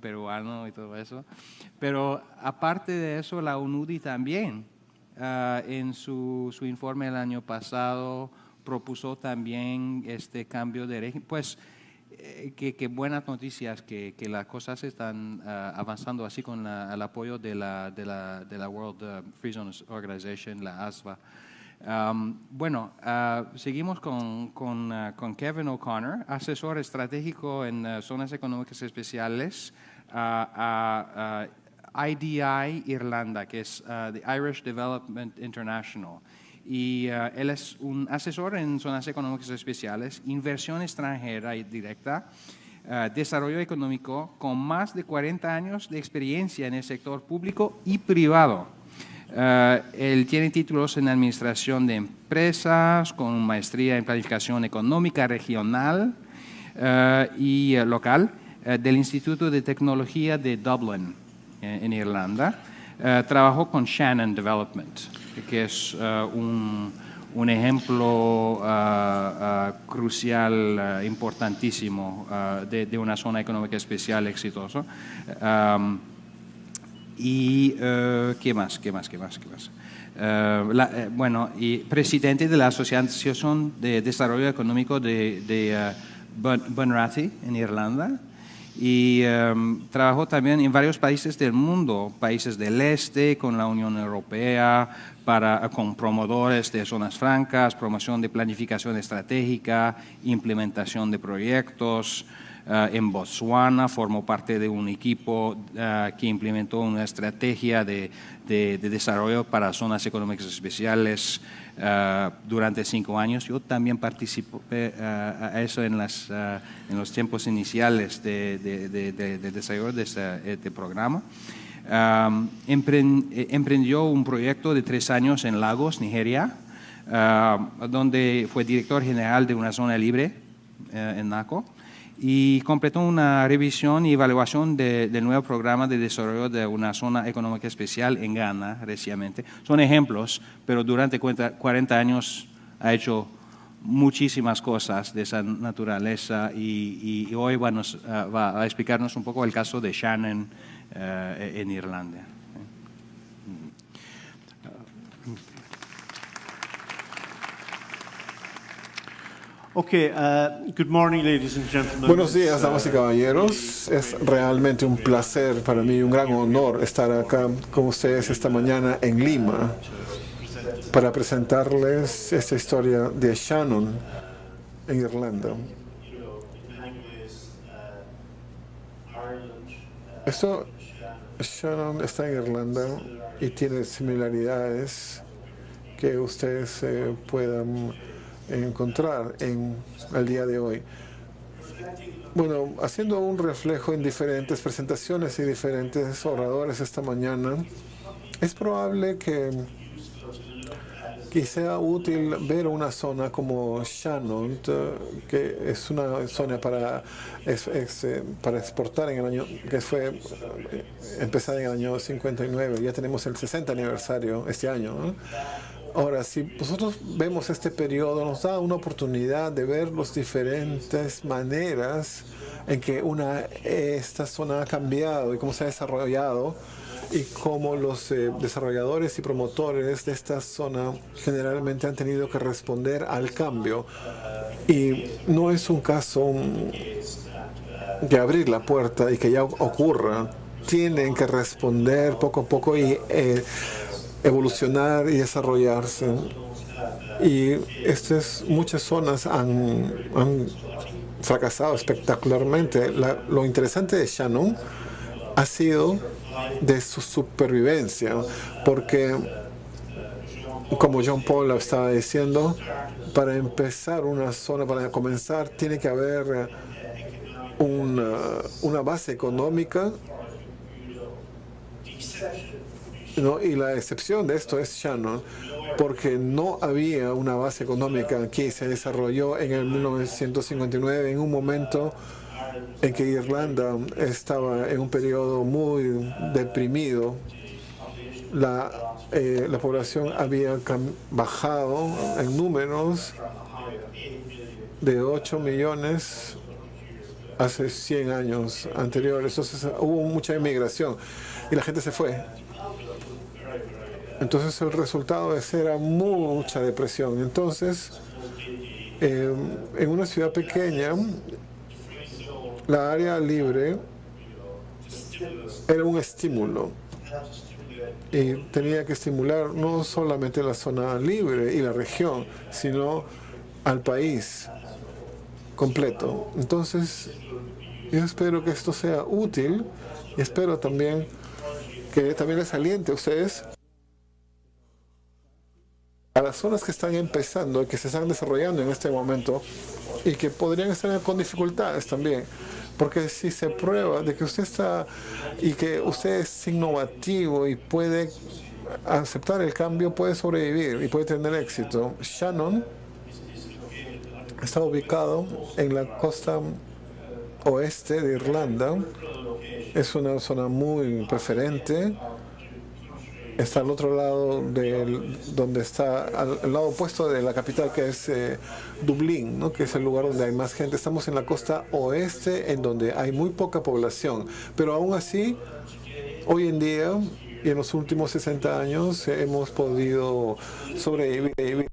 peruano y todo eso. Pero aparte de eso, la UNUDI también, en su informe el año pasado, propuso también este cambio de régimen. Pues que buenas noticias que las cosas están avanzando así con el apoyo de la World Free Zones Organization, la ASFA. Seguimos con Kevin O'Connor, asesor estratégico en zonas económicas especiales a IDI Irlanda, que es the Irish Development International. Y él es un asesor en zonas económicas especiales, inversión extranjera y directa, desarrollo económico, con más de 40 años de experiencia en el sector público y privado. Él tiene títulos en Administración de Empresas, con maestría en Planificación Económica Regional y local del Instituto de Tecnología de Dublin, en Irlanda. Trabajó con Shannon Development, que es un ejemplo crucial, importantísimo de una zona económica especial exitosa. Y ¿qué más? Bueno, y presidente de la Asociación de Desarrollo Económico de Bunratty en Irlanda, y trabajó también en varios países del mundo, países del este, con la Unión Europea, con promotores de zonas francas, promoción de planificación estratégica, implementación de proyectos. En Botswana formó parte de un equipo que implementó una estrategia de desarrollo para zonas económicas especiales durante 5 años. Yo también participé a eso en los tiempos iniciales de desarrollo de este programa. Emprendió un proyecto de 3 años en Lagos, Nigeria, donde fue director general de una zona libre en NACO, y completó una revisión y evaluación del nuevo programa de desarrollo de una zona económica especial en Ghana recientemente. Son ejemplos, pero durante 40 años ha hecho muchísimas cosas de esa naturaleza, y hoy va a explicarnos un poco el caso de Shannon en Irlanda. Okay, good morning, ladies and gentlemen. Buenos días, damas y caballeros. Es realmente un placer para mí, un gran honor estar acá con ustedes esta mañana en Lima para presentarles esta historia de Shannon en Irlanda. Shannon está en Irlanda y tiene similaridades que ustedes puedan encontrar en el día de hoy. Bueno, haciendo un reflejo en diferentes presentaciones y diferentes oradores esta mañana, es probable que sea útil ver una zona como Shannon, que es una zona para exportar en el año, que fue empezada en el año 59. Ya tenemos el 60 aniversario este año, ¿no? Ahora, si nosotros vemos este periodo, nos da una oportunidad de ver las diferentes maneras en que esta zona ha cambiado y cómo se ha desarrollado, y cómo los desarrolladores y promotores de esta zona generalmente han tenido que responder al cambio. Y no es un caso de abrir la puerta y que ya ocurra. Tienen que responder poco a poco y evolucionar y desarrollarse. Y muchas zonas han fracasado espectacularmente. Lo interesante de Shannon ha sido de su supervivencia, porque, como John Paul estaba diciendo, para empezar una zona, para comenzar, tiene que haber una base económica, ¿no? Y la excepción de esto es Shannon, porque no había una base económica aquí. Se desarrolló en el 1959, en un momento en que Irlanda estaba en un periodo muy deprimido. La población había bajado en números de 8 millones hace 100 años anteriores. Entonces hubo mucha inmigración y la gente se fue. Entonces el resultado de eso era mucha depresión. Entonces, en una ciudad pequeña, la área libre era un estímulo, y tenía que estimular no solamente la zona libre y la región, sino al país completo. Entonces, yo espero que esto sea útil, y espero también que también les aliente a ustedes, a las zonas que están empezando, que se están desarrollando en este momento y que podrían estar con dificultades también. Porque si se prueba de que usted está y que usted es innovativo y puede aceptar el cambio puede sobrevivir y puede tener éxito. Shannon está ubicado en la costa oeste de Irlanda. Es una zona muy preferente. Está al otro lado donde está, al lado opuesto de la capital, que es Dublín, ¿no? Que es el lugar donde hay más gente. Estamos en la costa oeste, en donde hay muy poca población, pero aún así, hoy en día y en los últimos 60 años hemos podido sobrevivir.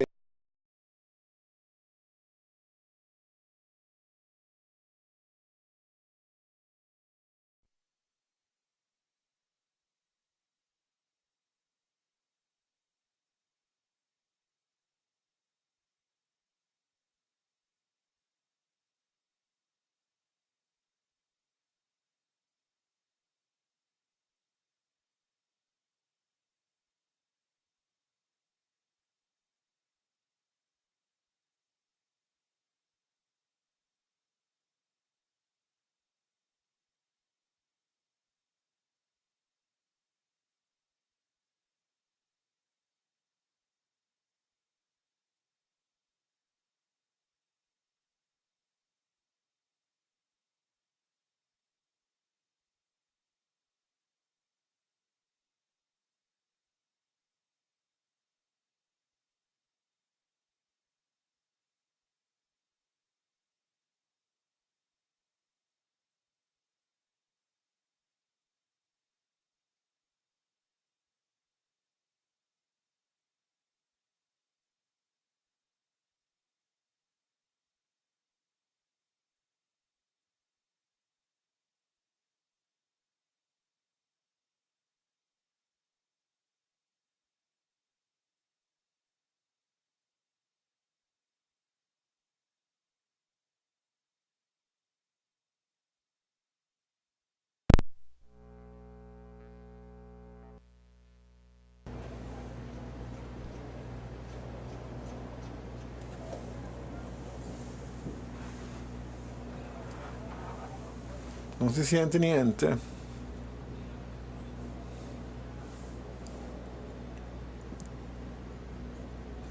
Non si sente niente.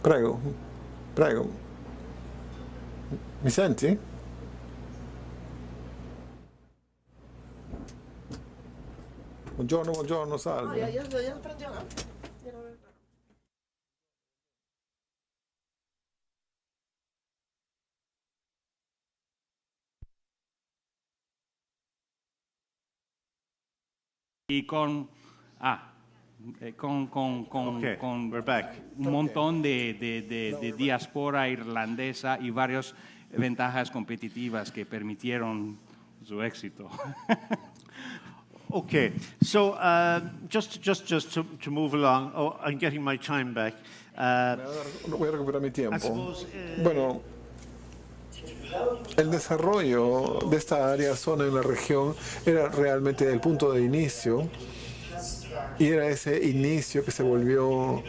Prego, prego. Mi senti? Buongiorno, buongiorno, salve. Ya prendió, ¿no? Y con we're back. un montón de diáspora irlandesa y varias ventajas competitivas que permitieron su éxito. Okay, so just to move along. Oh, I'm getting my time back. Voy a recuperar mi tiempo. I suppose, Bueno, el desarrollo de esta área, zona en la región, era realmente el punto de inicio, y era ese inicio que se volvió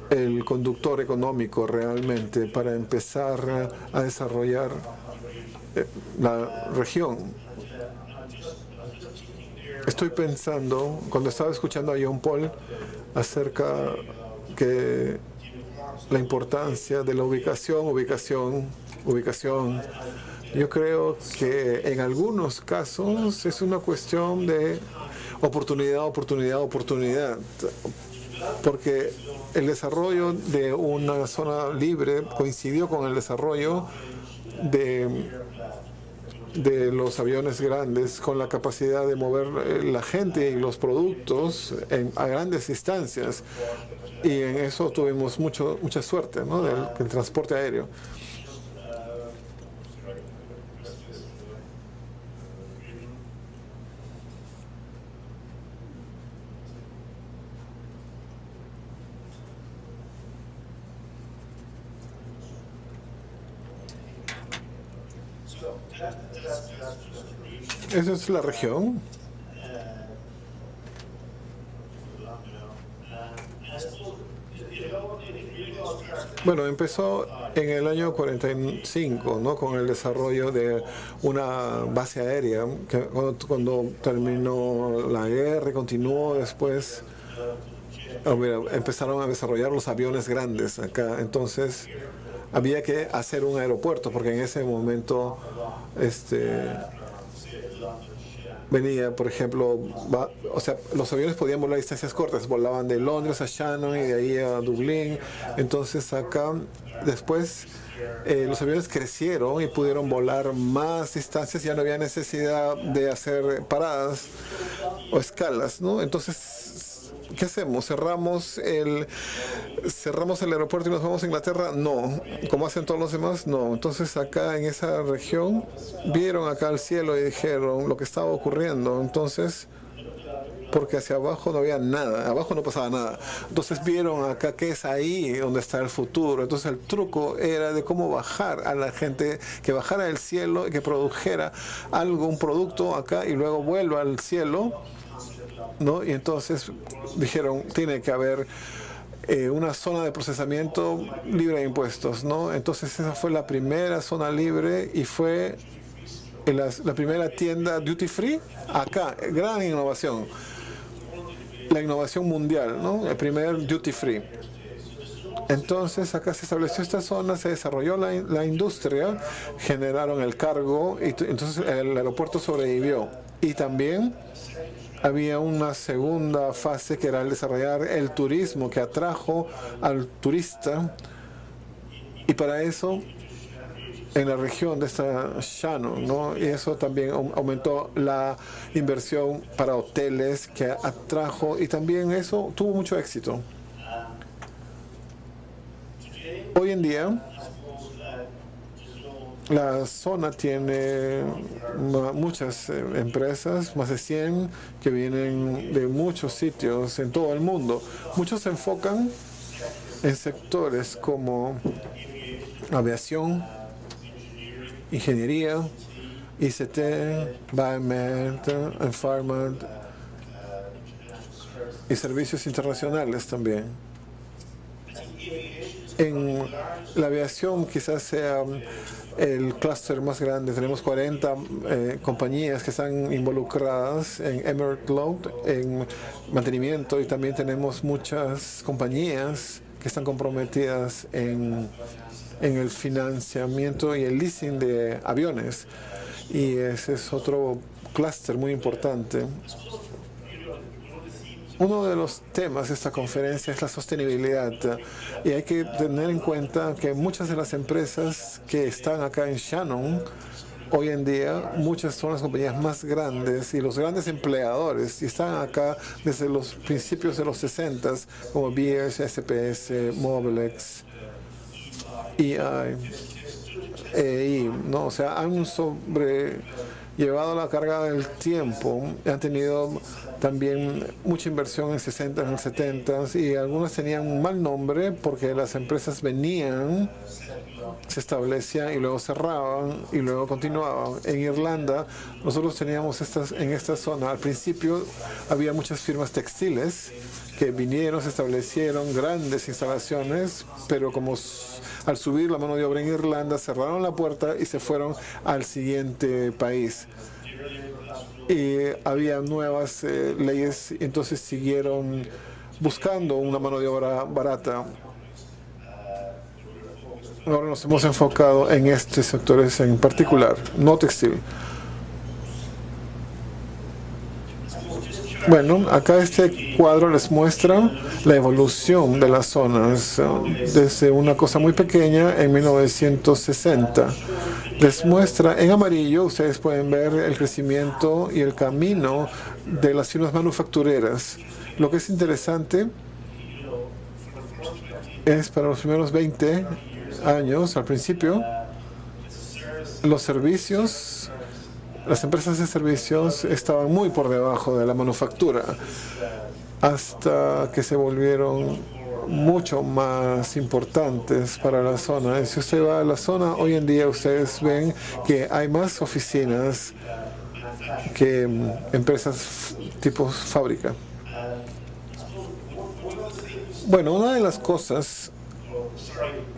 el conductor económico realmente para empezar a desarrollar la región. Estoy pensando, cuando estaba escuchando a John Paul, acerca que la importancia de la ubicación. Yo creo que en algunos casos es una cuestión de oportunidad, porque el desarrollo de una zona libre coincidió con el desarrollo de los aviones grandes, con la capacidad de mover la gente y los productos a grandes distancias, y en eso tuvimos mucha suerte, ¿no? del transporte aéreo. Esa es la región. Bueno, empezó en el año 45, ¿no? Con el desarrollo de una base aérea, que cuando terminó la guerra, continuó después empezaron a desarrollar los aviones grandes acá. Entonces había que hacer un aeropuerto porque en ese momento venía, por ejemplo, los aviones podían volar a distancias cortas, volaban de Londres a Shannon y de ahí a Dublín. Entonces acá después los aviones crecieron y pudieron volar más distancias, ya no había necesidad de hacer paradas o escalas, ¿no? Entonces, ¿qué hacemos? ¿Cerramos el aeropuerto y nos vamos a Inglaterra? No. ¿Como hacen todos los demás? No. Entonces acá en esa región vieron acá al cielo y dijeron lo que estaba ocurriendo. Entonces, porque hacia abajo no había nada, abajo no pasaba nada. Entonces vieron acá que es ahí donde está el futuro. Entonces el truco era de cómo bajar a la gente, que bajara del cielo y que produjera un producto acá y luego vuelva al cielo, ¿no? Y entonces dijeron, tiene que haber una zona de procesamiento libre de impuestos, ¿no? Entonces esa fue la primera zona libre y fue la primera tienda duty free acá. Gran innovación. La innovación mundial, ¿no? El primer duty free. Entonces acá se estableció esta zona, se desarrolló la industria, generaron el cargo y entonces el aeropuerto sobrevivió. Y también había una segunda fase que era el desarrollar el turismo que atrajo al turista, y para eso en la región de esta Shannon, ¿no? Y eso también aumentó la inversión para hoteles que atrajo, y también eso tuvo mucho éxito. Hoy en día la zona tiene muchas empresas, más de 100 que vienen de muchos sitios en todo el mundo. Muchos se enfocan en sectores como aviación, ingeniería, ICT, Biomed, Pharma y servicios internacionales también. En la aviación quizás sea el clúster más grande. Tenemos 40 compañías que están involucradas en Emirates Load, en mantenimiento, y también tenemos muchas compañías que están comprometidas en el financiamiento y el leasing de aviones. Y ese es otro clúster muy importante. Uno de los temas de esta conferencia es la sostenibilidad, y hay que tener en cuenta que muchas de las empresas que están acá en Shannon hoy en día, muchas son las compañías más grandes y los grandes empleadores, y están acá desde los principios de los 60, como Beers, SPS, Mobilex, EI, ¿no? O sea, han llevado la carga del tiempo, han tenido también mucha inversión en 60, en 70, y algunas tenían un mal nombre porque las empresas venían, se establecían y luego cerraban y luego continuaban. En Irlanda nosotros teníamos en esta zona, al principio había muchas firmas textiles que vinieron, se establecieron grandes instalaciones, pero como al subir la mano de obra en Irlanda cerraron la puerta y se fueron al siguiente país. Y había nuevas leyes, entonces siguieron buscando una mano de obra barata. Ahora nos hemos enfocado en estos sectores en particular, no textil. Bueno, acá este cuadro les muestra la evolución de las zonas desde una cosa muy pequeña en 1960. Les muestra en amarillo, ustedes pueden ver el crecimiento y el camino de las firmas manufactureras. Lo que es interesante es para los primeros 20 años, al principio, los servicios, las empresas de servicios estaban muy por debajo de la manufactura, hasta que se volvieron mucho más importantes para la zona. Y si usted va a la zona, hoy en día ustedes ven que hay más oficinas que empresas tipo fábrica. Bueno, una de las cosas,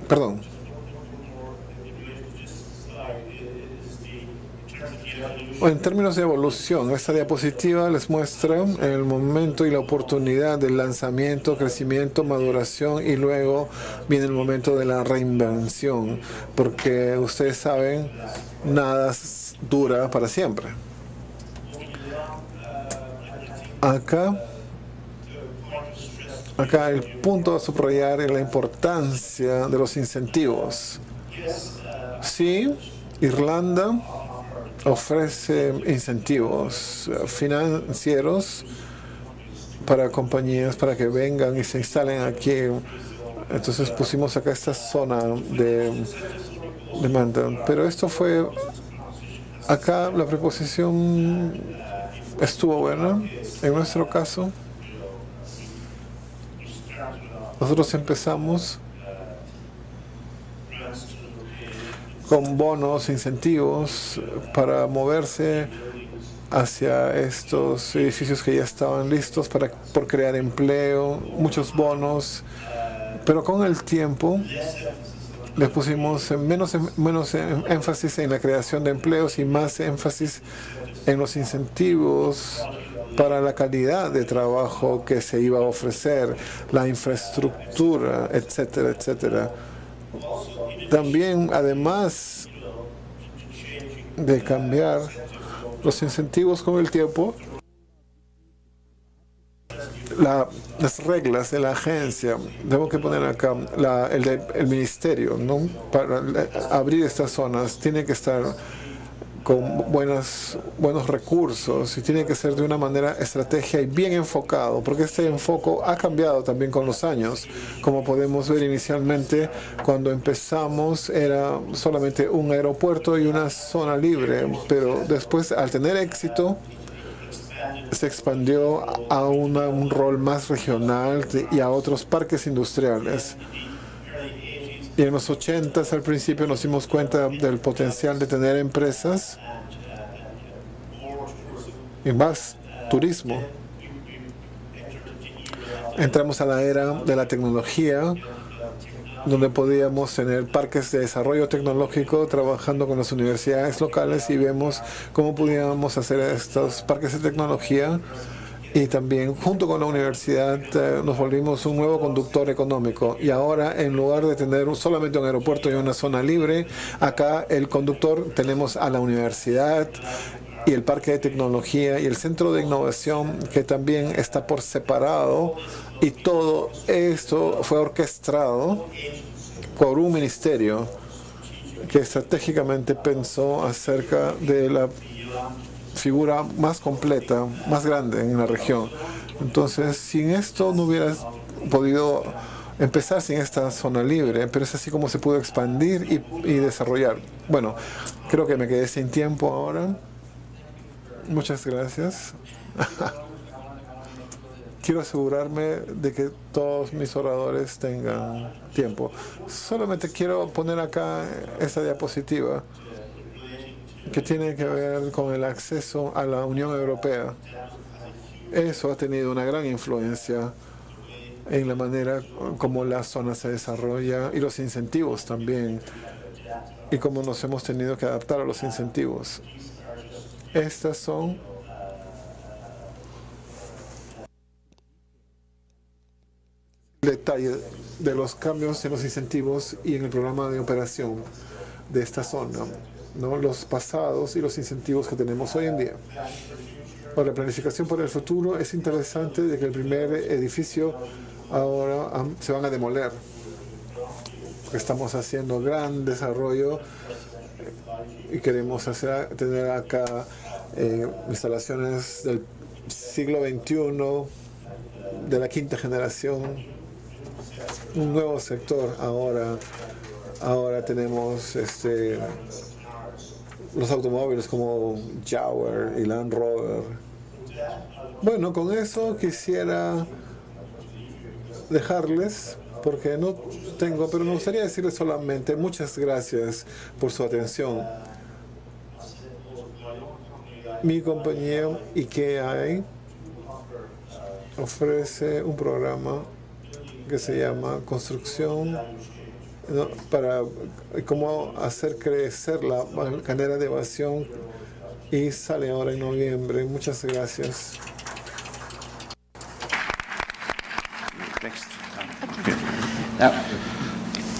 perdón, En términos de evolución, esta diapositiva les muestra el momento y la oportunidad del lanzamiento, crecimiento, maduración y luego viene el momento de la reinvención, porque ustedes saben, nada dura para siempre. Acá el punto a subrayar es la importancia de los incentivos. Sí, Irlanda ofrece incentivos financieros para compañías para que vengan y se instalen aquí. Entonces pusimos acá esta zona de demanda. Pero esto fue, acá la preposición estuvo buena. En nuestro caso, nosotros empezamos con bonos, incentivos para moverse hacia estos edificios que ya estaban listos por crear empleo, muchos bonos, pero con el tiempo le pusimos menos énfasis en la creación de empleos y más énfasis en los incentivos para la calidad de trabajo que se iba a ofrecer, la infraestructura, etcétera, etcétera. También, además de cambiar los incentivos con el tiempo, las reglas de la agencia, tengo que poner acá el ministerio, ¿no? Para abrir estas zonas, tiene que estar con buenos recursos y tiene que ser de una manera estratégica y bien enfocado, porque este enfoque ha cambiado también con los años. Como podemos ver inicialmente, cuando empezamos era solamente un aeropuerto y una zona libre, pero después, al tener éxito, se expandió a un rol más regional y a otros parques industriales. Y en los 80s, al principio, nos dimos cuenta del potencial de tener empresas y más turismo. Entramos a la era de la tecnología, donde podíamos tener parques de desarrollo tecnológico trabajando con las universidades locales y vemos cómo podíamos hacer estos parques de tecnología. Y también, junto con la universidad, nos volvimos un nuevo conductor económico. Y ahora, en lugar de tener solamente un aeropuerto y una zona libre, acá el conductor tenemos a la universidad y el parque de tecnología y el centro de innovación, que también está por separado. Y todo esto fue orquestado por un ministerio que estratégicamente pensó acerca de la figura más completa, más grande en la región. Entonces, sin esto no hubieras podido empezar sin esta zona libre, pero es así como se pudo expandir y desarrollar. Bueno, creo que me quedé sin tiempo ahora. Muchas gracias. Quiero asegurarme de que todos mis oradores tengan tiempo. Solamente quiero poner acá esta diapositiva que tiene que ver con el acceso a la Unión Europea. Eso ha tenido una gran influencia en la manera como la zona se desarrolla y los incentivos también, y cómo nos hemos tenido que adaptar a los incentivos. Estas son detalles de los cambios en los incentivos y en el programa de operación de esta zona, ¿no? Los pasados y los incentivos que tenemos hoy en día. Para la planificación para el futuro, es interesante de que el primer edificio ahora se van a demoler. Estamos haciendo gran desarrollo y queremos tener acá instalaciones del siglo XXI, de la quinta generación, un nuevo sector. Ahora tenemos los automóviles como Jaguar y Land Rover. Bueno, con eso quisiera dejarles, porque no tengo, pero me gustaría decirles solamente muchas gracias por su atención. Mi compañía IKEA ofrece un programa que se llama Construcción, ¿no?, para cómo hacer crecer la cadena de evasión y sale ahora en noviembre. Muchas gracias.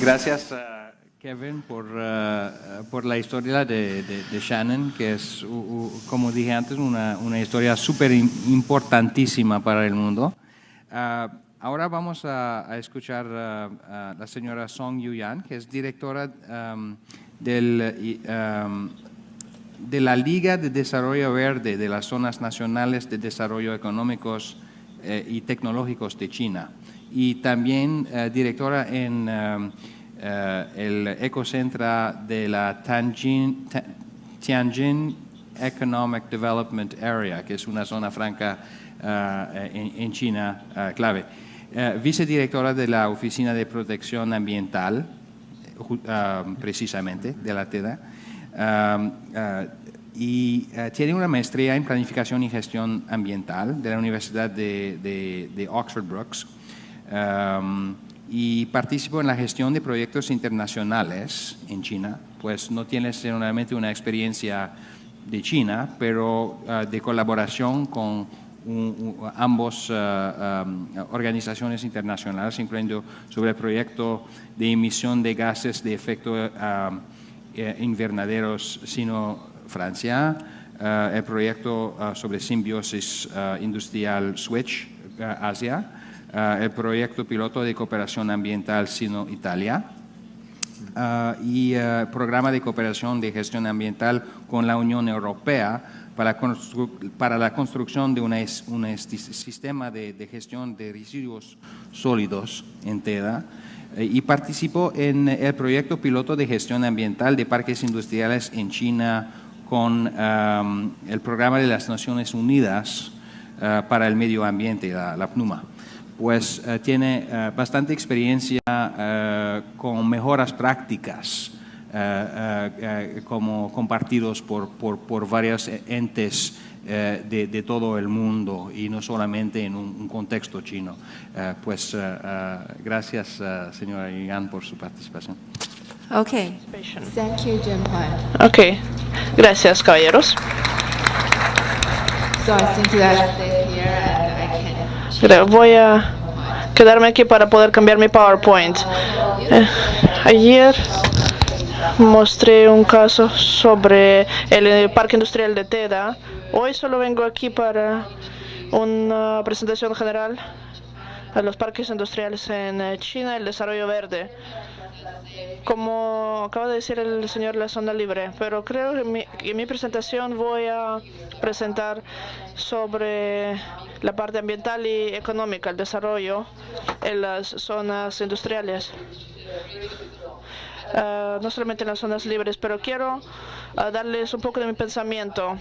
Gracias, Kevin, por la historia de Shannon, que es, como dije antes, una historia súper importantísima para el mundo. Ahora vamos a escuchar a la señora Song Yuyan, que es directora de la Liga de Desarrollo Verde de las Zonas Nacionales de Desarrollo Económicos y Tecnológicos de China, y también directora en el Ecocentra de la Tianjin Economic Development Area, que es una zona franca en China clave. Vicedirectora de la Oficina de Protección Ambiental, precisamente, de la TEDA, y tiene una maestría en Planificación y Gestión Ambiental de la Universidad de Oxford Brookes, y participó en la gestión de proyectos internacionales en China, pues no tiene generalmente una experiencia de China, pero de colaboración con ambos organizaciones internacionales, incluyendo sobre el proyecto de emisión de gases de efecto invernaderos Sino-Francia, el proyecto sobre simbiosis industrial Switch Asia, el proyecto piloto de cooperación ambiental Sino-Italia, y el programa de cooperación de gestión ambiental con la Unión Europea para la construcción de un sistema de gestión de residuos sólidos en TEDA, y participó en el proyecto piloto de gestión ambiental de parques industriales en China con el programa de las Naciones Unidas para el medio ambiente, la PNUMA. Pues tiene bastante experiencia con mejoras prácticas como compartidos por varios entes de todo el mundo y no solamente en un contexto chino. Gracias, señora Yuyan, por su participación. Okay. Thank you, Jim-Hwan. Ok, gracias, caballeros. So I think that stay here and I can Voy a quedarme aquí para poder cambiar mi PowerPoint. Ayer mostré un caso sobre el parque industrial de TEDA. Hoy solo vengo aquí para una presentación general de los parques industriales en China, el desarrollo verde. Como acaba de decir el señor La Zona Libre, pero creo que en mi presentación voy a presentar sobre la parte ambiental y económica, el desarrollo en las zonas industriales. No solamente en las zonas libres, pero quiero darles un poco de mi pensamiento.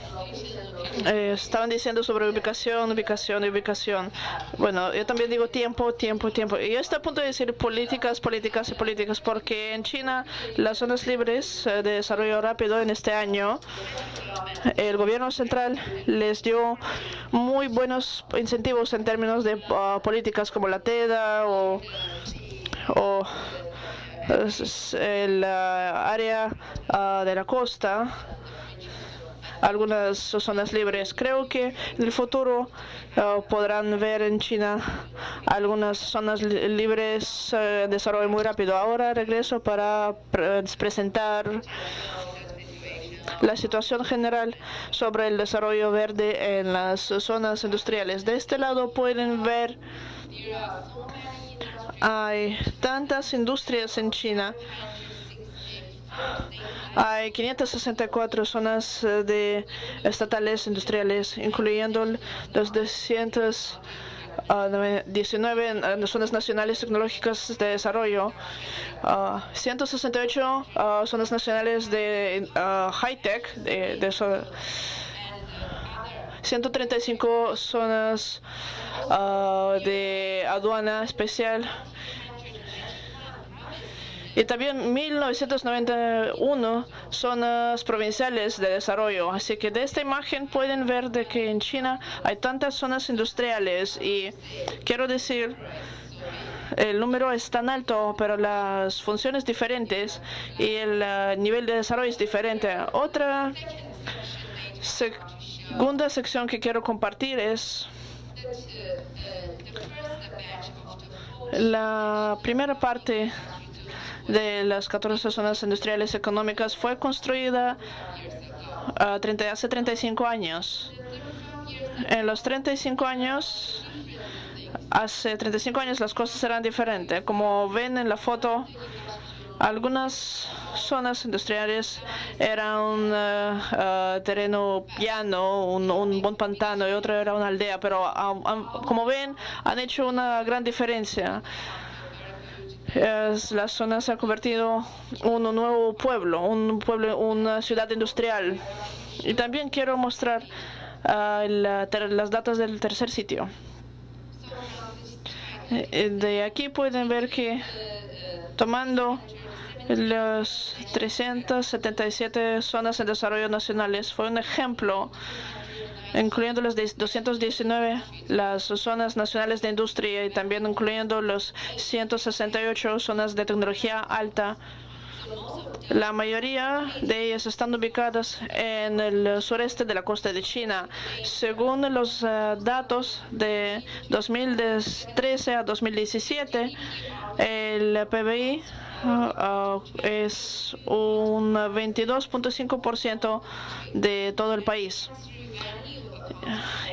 Estaban diciendo sobre ubicación. Bueno, yo también digo tiempo. Y yo estoy a punto de decir políticas, porque en China las zonas libres de desarrollo rápido en este año, el gobierno central les dio muy buenos incentivos en términos de políticas como la TEDA o el área de la costa, algunas zonas libres. Creo que en el futuro podrán ver en China algunas zonas libres de desarrollo muy rápido. Ahora regreso para presentar la situación general sobre el desarrollo verde en las zonas industriales. De este lado pueden ver hay tantas industrias en China. Hay 564 zonas estatales industriales, incluyendo los 219 zonas nacionales tecnológicas de desarrollo, 168 zonas nacionales de high-tech, 135 zonas de aduana especial, y también 1991 zonas provinciales de desarrollo. Así que de esta imagen pueden ver de que en China hay tantas zonas industriales, y quiero decir, el número es tan alto, pero las funciones diferentes y el nivel de desarrollo es diferente. Otra segunda sección que quiero compartir es la primera parte de las 14 zonas industriales económicas. Fue construida hace 35 años. En los 35 años, hace 35 años las cosas eran diferentes. Como ven en la foto, algunas zonas industriales eran un terreno llano, un buen pantano, y otra era una aldea, pero como ven, han hecho una gran diferencia. La zona se ha convertido en un nuevo pueblo, una ciudad industrial. Y también quiero mostrar las datas del tercer sitio. De aquí pueden ver que tomando las 377 zonas en desarrollo nacionales fue un ejemplo, incluyendo las 219 las zonas nacionales de industria y también incluyendo los 168 zonas de tecnología alta. La mayoría de ellas están ubicadas en el sureste de la costa de China. Según los datos de 2013 a 2017, el PBI es un 22.5% de todo el país.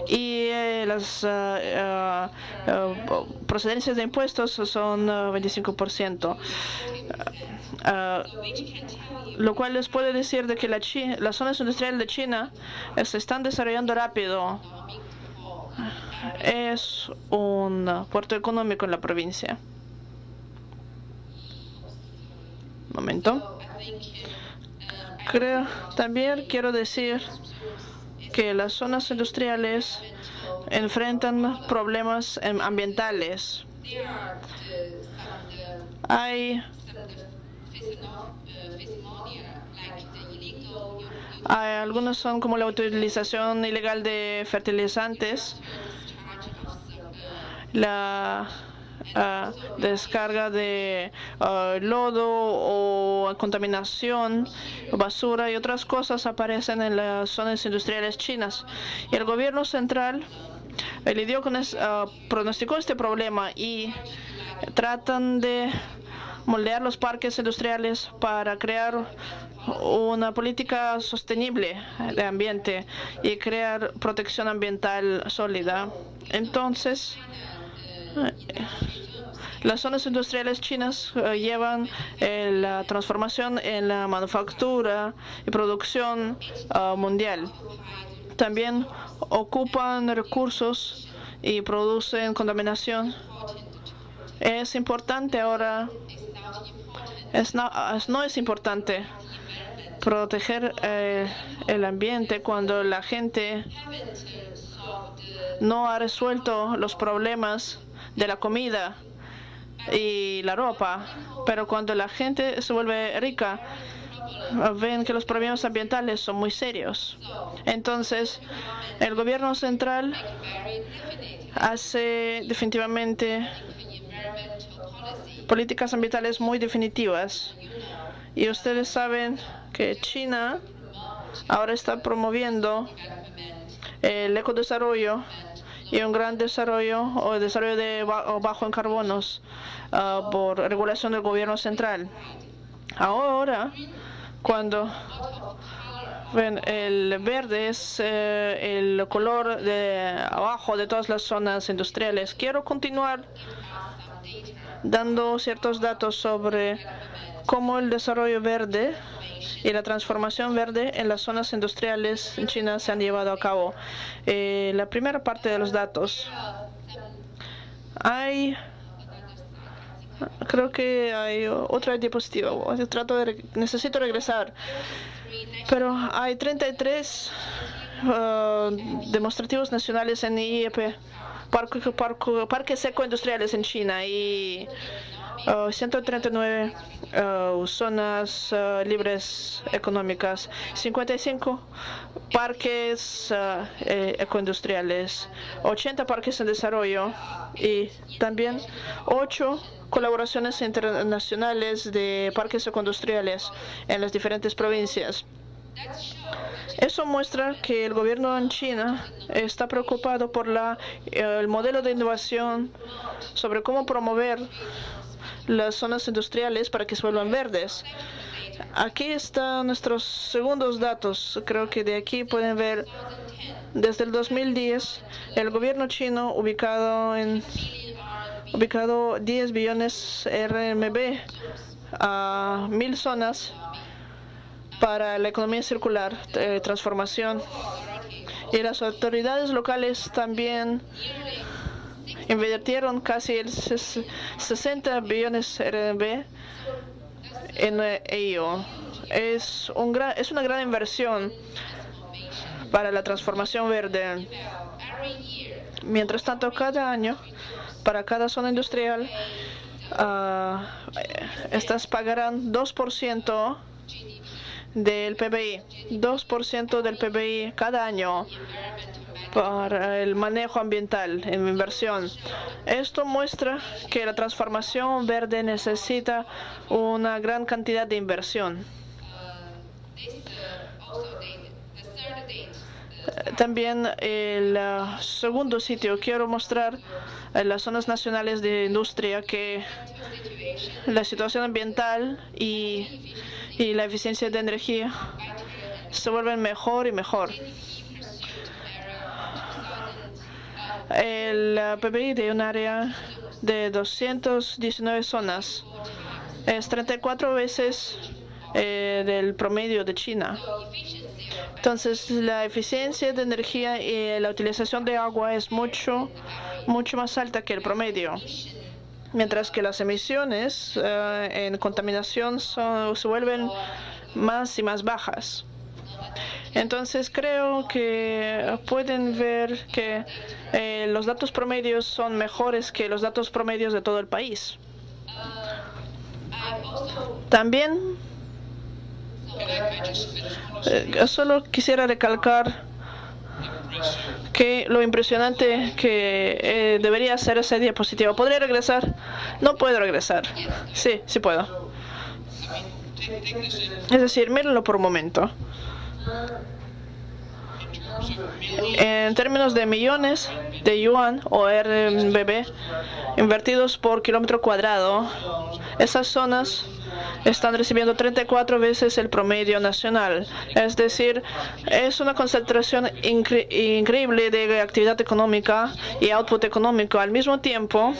Y las procedencias de impuestos son 25%. Lo cual les puede decir de que las zonas industriales de China se están desarrollando rápido. Es un puerto económico en la provincia. Un momento. También quiero decir que las zonas industriales enfrentan problemas ambientales. Algunos son como la utilización ilegal de fertilizantes, la descarga de lodo o contaminación, basura y otras cosas aparecen en las zonas industriales chinas. Y el gobierno central lidió con pronosticó este problema y tratan de moldear los parques industriales para crear una política sostenible de ambiente y crear protección ambiental sólida. Entonces, las zonas industriales chinas llevan la transformación en la manufactura y producción mundial. También ocupan recursos y producen contaminación. Es importante ahora, no es importante proteger el ambiente cuando la gente no ha resuelto los problemas de la comida y la ropa, pero cuando la gente se vuelve rica, ven que los problemas ambientales son muy serios. Entonces, el gobierno central hace definitivamente políticas ambientales muy definitivas. Y ustedes saben que China ahora está promoviendo el ecodesarrollo y un gran desarrollo o desarrollo bajo en carbonos por regulación del gobierno central. Ahora, cuando ven, el verde es el color de abajo de todas las zonas industriales. Quiero continuar dando ciertos datos sobre cómo el desarrollo verde y la transformación verde en las zonas industriales en China se han llevado a cabo. La primera parte de los datos. Creo que hay otra diapositiva. Necesito regresar. Pero hay 33 demostrativos nacionales en IEP, parques ecoindustriales en China, y 139 zonas libres económicas, 55 parques ecoindustriales, 80 parques en desarrollo y también 8 colaboraciones internacionales de parques ecoindustriales en las diferentes provincias. Eso muestra que el gobierno en China está preocupado por el modelo de innovación sobre cómo promover las zonas industriales para que se vuelvan verdes. Aquí están nuestros segundos datos. Creo que de aquí pueden ver desde el 2010 el gobierno chino ubicado 10 billones RMB a 1000 zonas para la economía circular, transformación. Y las autoridades locales también invirtieron casi 60 billones RMB en ello. Es una gran inversión para la transformación verde. Mientras tanto, cada año, para cada zona industrial, estas pagarán 2% del PBI, 2% del PBI cada año para el manejo ambiental en inversión. Esto muestra que la transformación verde necesita una gran cantidad de inversión. También el segundo sitio, quiero mostrar en las zonas nacionales de industria que la situación ambiental y la eficiencia de energía se vuelven mejor y mejor. El PBI de un área de 219 zonas es 34 veces del promedio de China. Entonces, la eficiencia de energía y la utilización de agua es mucho más alta que el promedio, mientras que las emisiones en contaminación se vuelven más y más bajas. Entonces, creo que pueden ver que los datos promedios son mejores que los datos promedios de todo el país. También solo quisiera recalcar que lo impresionante que debería ser esa diapositiva. ¿Podría regresar? No puedo regresar. Sí, sí puedo. Es decir, mírenlo por un momento. En términos de millones de yuan o RMB invertidos por kilómetro cuadrado, esas zonas están recibiendo 34 veces el promedio nacional. Es decir, es una concentración increíble de actividad económica y output económico. Al mismo tiempo,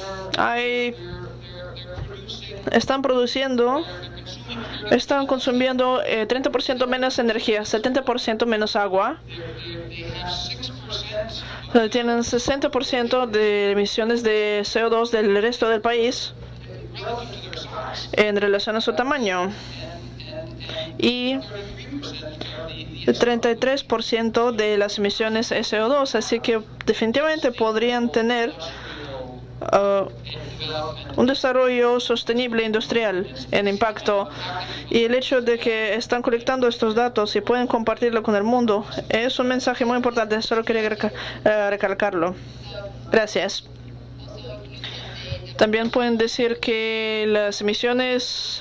están consumiendo 30% menos energía, 70% menos agua. Tienen 60% de emisiones de CO2 del resto del país en relación a su tamaño y 33% de las emisiones de CO2, así que definitivamente podrían tener un desarrollo sostenible industrial en impacto, y el hecho de que están colectando estos datos y pueden compartirlo con el mundo es un mensaje muy importante. Solo quería recalcarlo. Gracias. También pueden decir que las emisiones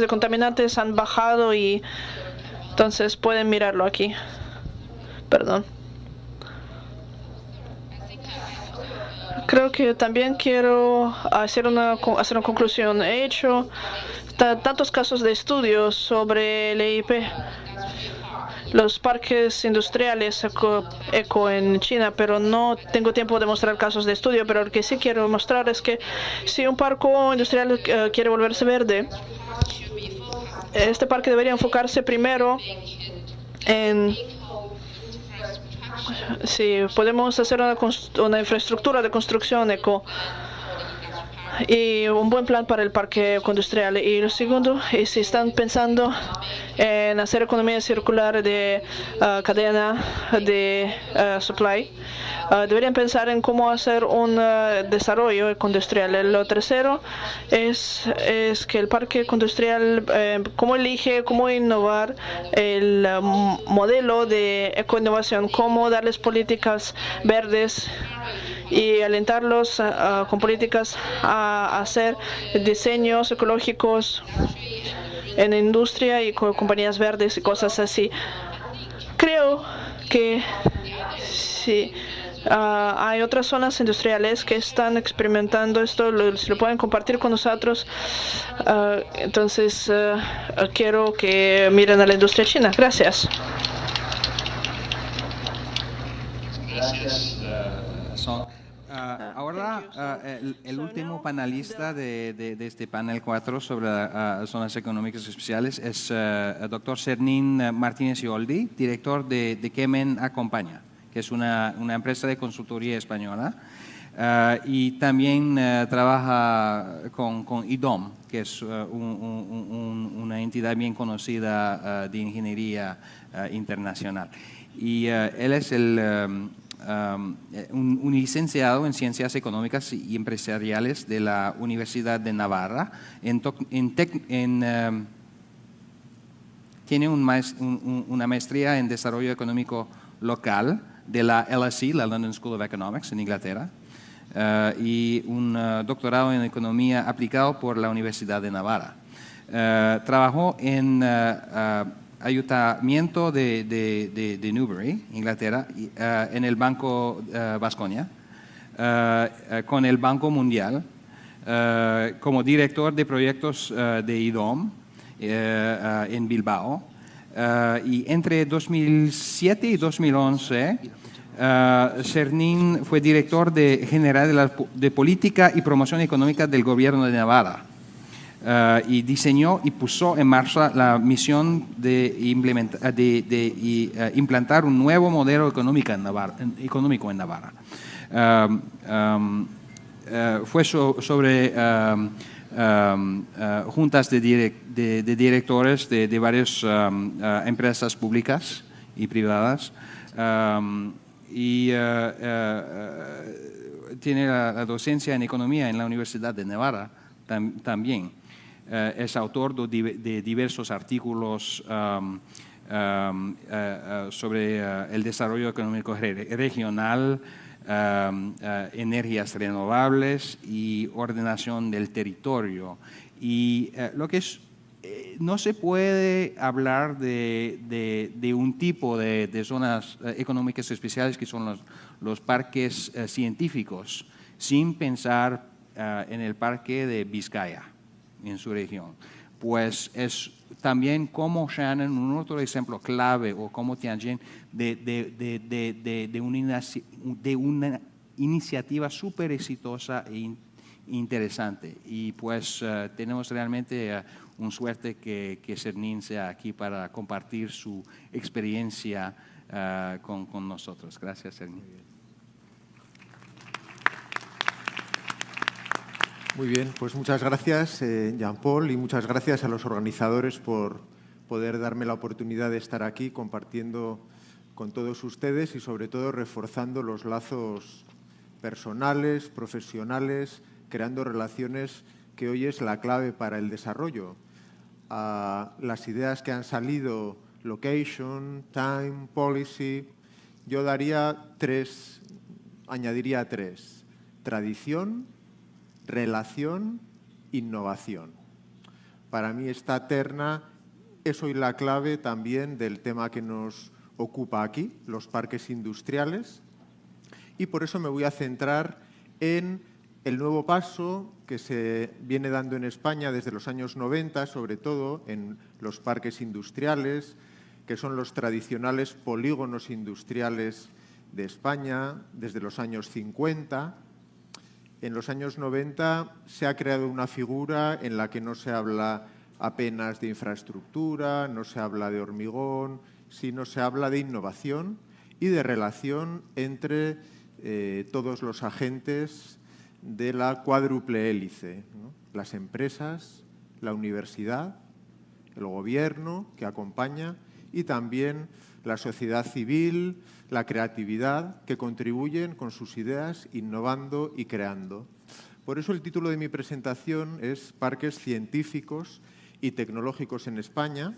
de contaminantes han bajado, y entonces pueden mirarlo aquí. Perdón. Creo que también quiero hacer una conclusión. He hecho tantos casos de estudios sobre el EIP, los parques industriales eco en China, pero no tengo tiempo de mostrar casos de estudio. Pero lo que sí quiero mostrar es que si un parque industrial quiere volverse verde, este parque debería enfocarse primero en si podemos hacer una infraestructura de construcción eco y un buen plan para el parque industrial. Y lo segundo, si están pensando en hacer economía circular de cadena de supply, deberían pensar en cómo hacer un desarrollo industrial. Lo tercero es que el parque industrial, cómo elige, cómo innovar el modelo de ecoinnovación, cómo darles políticas verdes y alentarlos con políticas a hacer diseños ecológicos en industria y con compañías verdes y cosas así. Creo que sí. Hay otras zonas industriales que están experimentando esto, si lo pueden compartir con nosotros. Entonces, quiero que miren a la industria china. Gracias. Gracias, Son. Ahora, el último panelista de este panel 4 sobre zonas económicas especiales es el doctor Cernín Martínez Ioldi, director de Kemen Acompaña, que es una empresa de consultoría española, y también trabaja con IDOM, que es una entidad bien conocida de ingeniería internacional. Y él es un licenciado en Ciencias Económicas y Empresariales de la Universidad de Navarra. Tiene una maestría en Desarrollo Económico Local de la LSE, la London School of Economics, en Inglaterra, y un doctorado en Economía aplicado por la Universidad de Navarra. Trabajó en ayuntamiento de Newbury, Inglaterra, en el Banco Baskonia, con el Banco Mundial, como director de proyectos de IDOM en Bilbao. Y entre 2007 y 2011, Cernín fue director general de Política y Promoción Económica del Gobierno de Navarra. Y diseñó y puso en marcha la misión de implantar un nuevo modelo económico en Navarra. Fue sobre juntas de directores de varias empresas públicas y privadas, y tiene la docencia en economía en la Universidad de Navarra también. Es autor de diversos artículos sobre el desarrollo económico regional, energías renovables y ordenación del territorio. Y lo que es, no se puede hablar de un tipo de zonas económicas especiales que son los parques científicos, sin pensar en el parque de Vizcaya, en su región. Pues es también como Shannon, un otro ejemplo clave, o como Tianjin, de una iniciativa súper exitosa e interesante. Y pues tenemos realmente una suerte que Cernín sea aquí para compartir su experiencia con nosotros. Gracias, Cernín. Muy bien, pues muchas gracias, Jean-Paul, y muchas gracias a los organizadores por poder darme la oportunidad de estar aquí compartiendo con todos ustedes y sobre todo reforzando los lazos personales, profesionales, creando relaciones que hoy es la clave para el desarrollo. Las ideas que han salido, location, time, policy, yo añadiría tres: tradición, relación, innovación. Para mí esta terna es hoy la clave también del tema que nos ocupa aquí, los parques industriales, y por eso me voy a centrar en el nuevo paso que se viene dando en España desde los años 90, sobre todo en los parques industriales, que son los tradicionales polígonos industriales de España desde los años 50. En los años 90 se ha creado una figura en la que no se habla apenas de infraestructura, no se habla de hormigón, sino se habla de innovación y de relación entre todos los agentes de la cuádruple hélice, ¿no? Las empresas, la universidad, el gobierno que acompaña y también la sociedad civil, la creatividad, que contribuyen con sus ideas, innovando y creando. Por eso el título de mi presentación es Parques científicos y tecnológicos en España.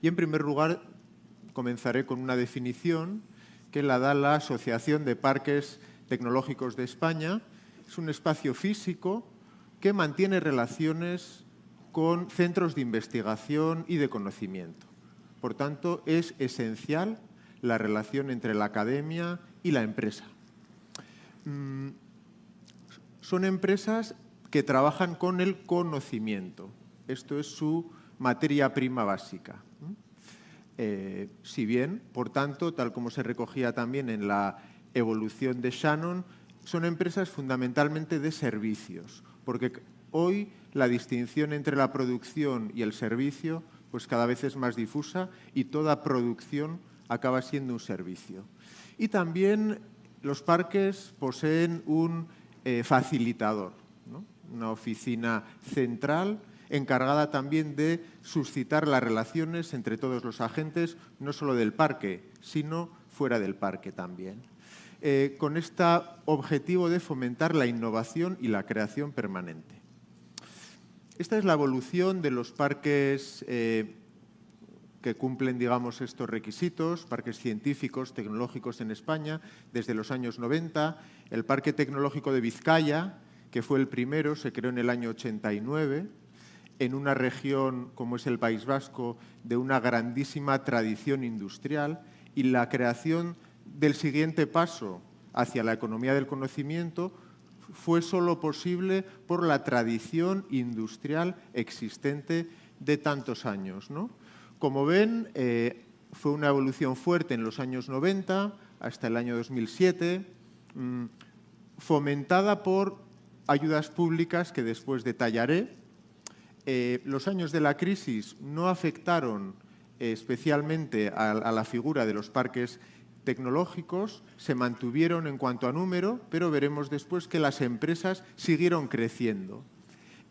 Y en primer lugar comenzaré con una definición que la da la Asociación de Parques Tecnológicos de España. Es un espacio físico que mantiene relaciones con centros de investigación y de conocimiento. Por tanto, es esencial la relación entre la academia y la empresa. Son empresas que trabajan con el conocimiento. Esto es su materia prima básica. Si bien, por tanto, tal como se recogía también en la evolución de Shannon, son empresas fundamentalmente de servicios, porque hoy la distinción entre la producción y el servicio pues cada vez es más difusa y toda producción acaba siendo un servicio. Y también los parques poseen un facilitador, ¿no? Una oficina central encargada también de suscitar las relaciones entre todos los agentes, no solo del parque, sino fuera del parque también. Con este objetivo de fomentar la innovación y la creación permanente. Esta es la evolución de los parques que cumplen, digamos, estos requisitos, parques científicos, tecnológicos en España, desde los años 90. El Parque Tecnológico de Vizcaya, que fue el primero, se creó en el año 89, en una región como es el País Vasco, de una grandísima tradición industrial, y la creación del siguiente paso hacia la economía del conocimiento fue solo posible por la tradición industrial existente de tantos años, ¿no? Como ven, fue una evolución fuerte en los años 90 hasta el año 2007, fomentada por ayudas públicas que después detallaré. Los años de la crisis no afectaron especialmente a la figura de los parques tecnológicos, se mantuvieron en cuanto a número, pero veremos después que las empresas siguieron creciendo.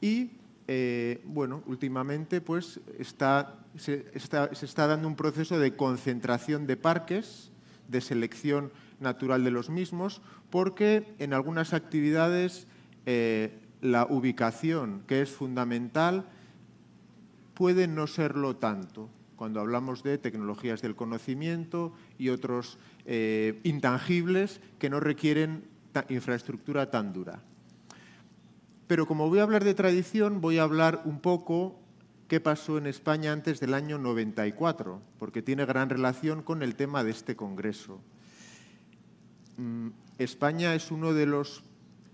Y, bueno, últimamente pues, se está dando un proceso de concentración de parques, de selección natural de los mismos, porque en algunas actividades la ubicación, que es fundamental, puede no serlo tanto, cuando hablamos de tecnologías del conocimiento y otros intangibles que no requieren infraestructura tan dura. Pero como voy a hablar de tradición, voy a hablar un poco qué pasó en España antes del año 94, porque tiene gran relación con el tema de este congreso. España es uno de los,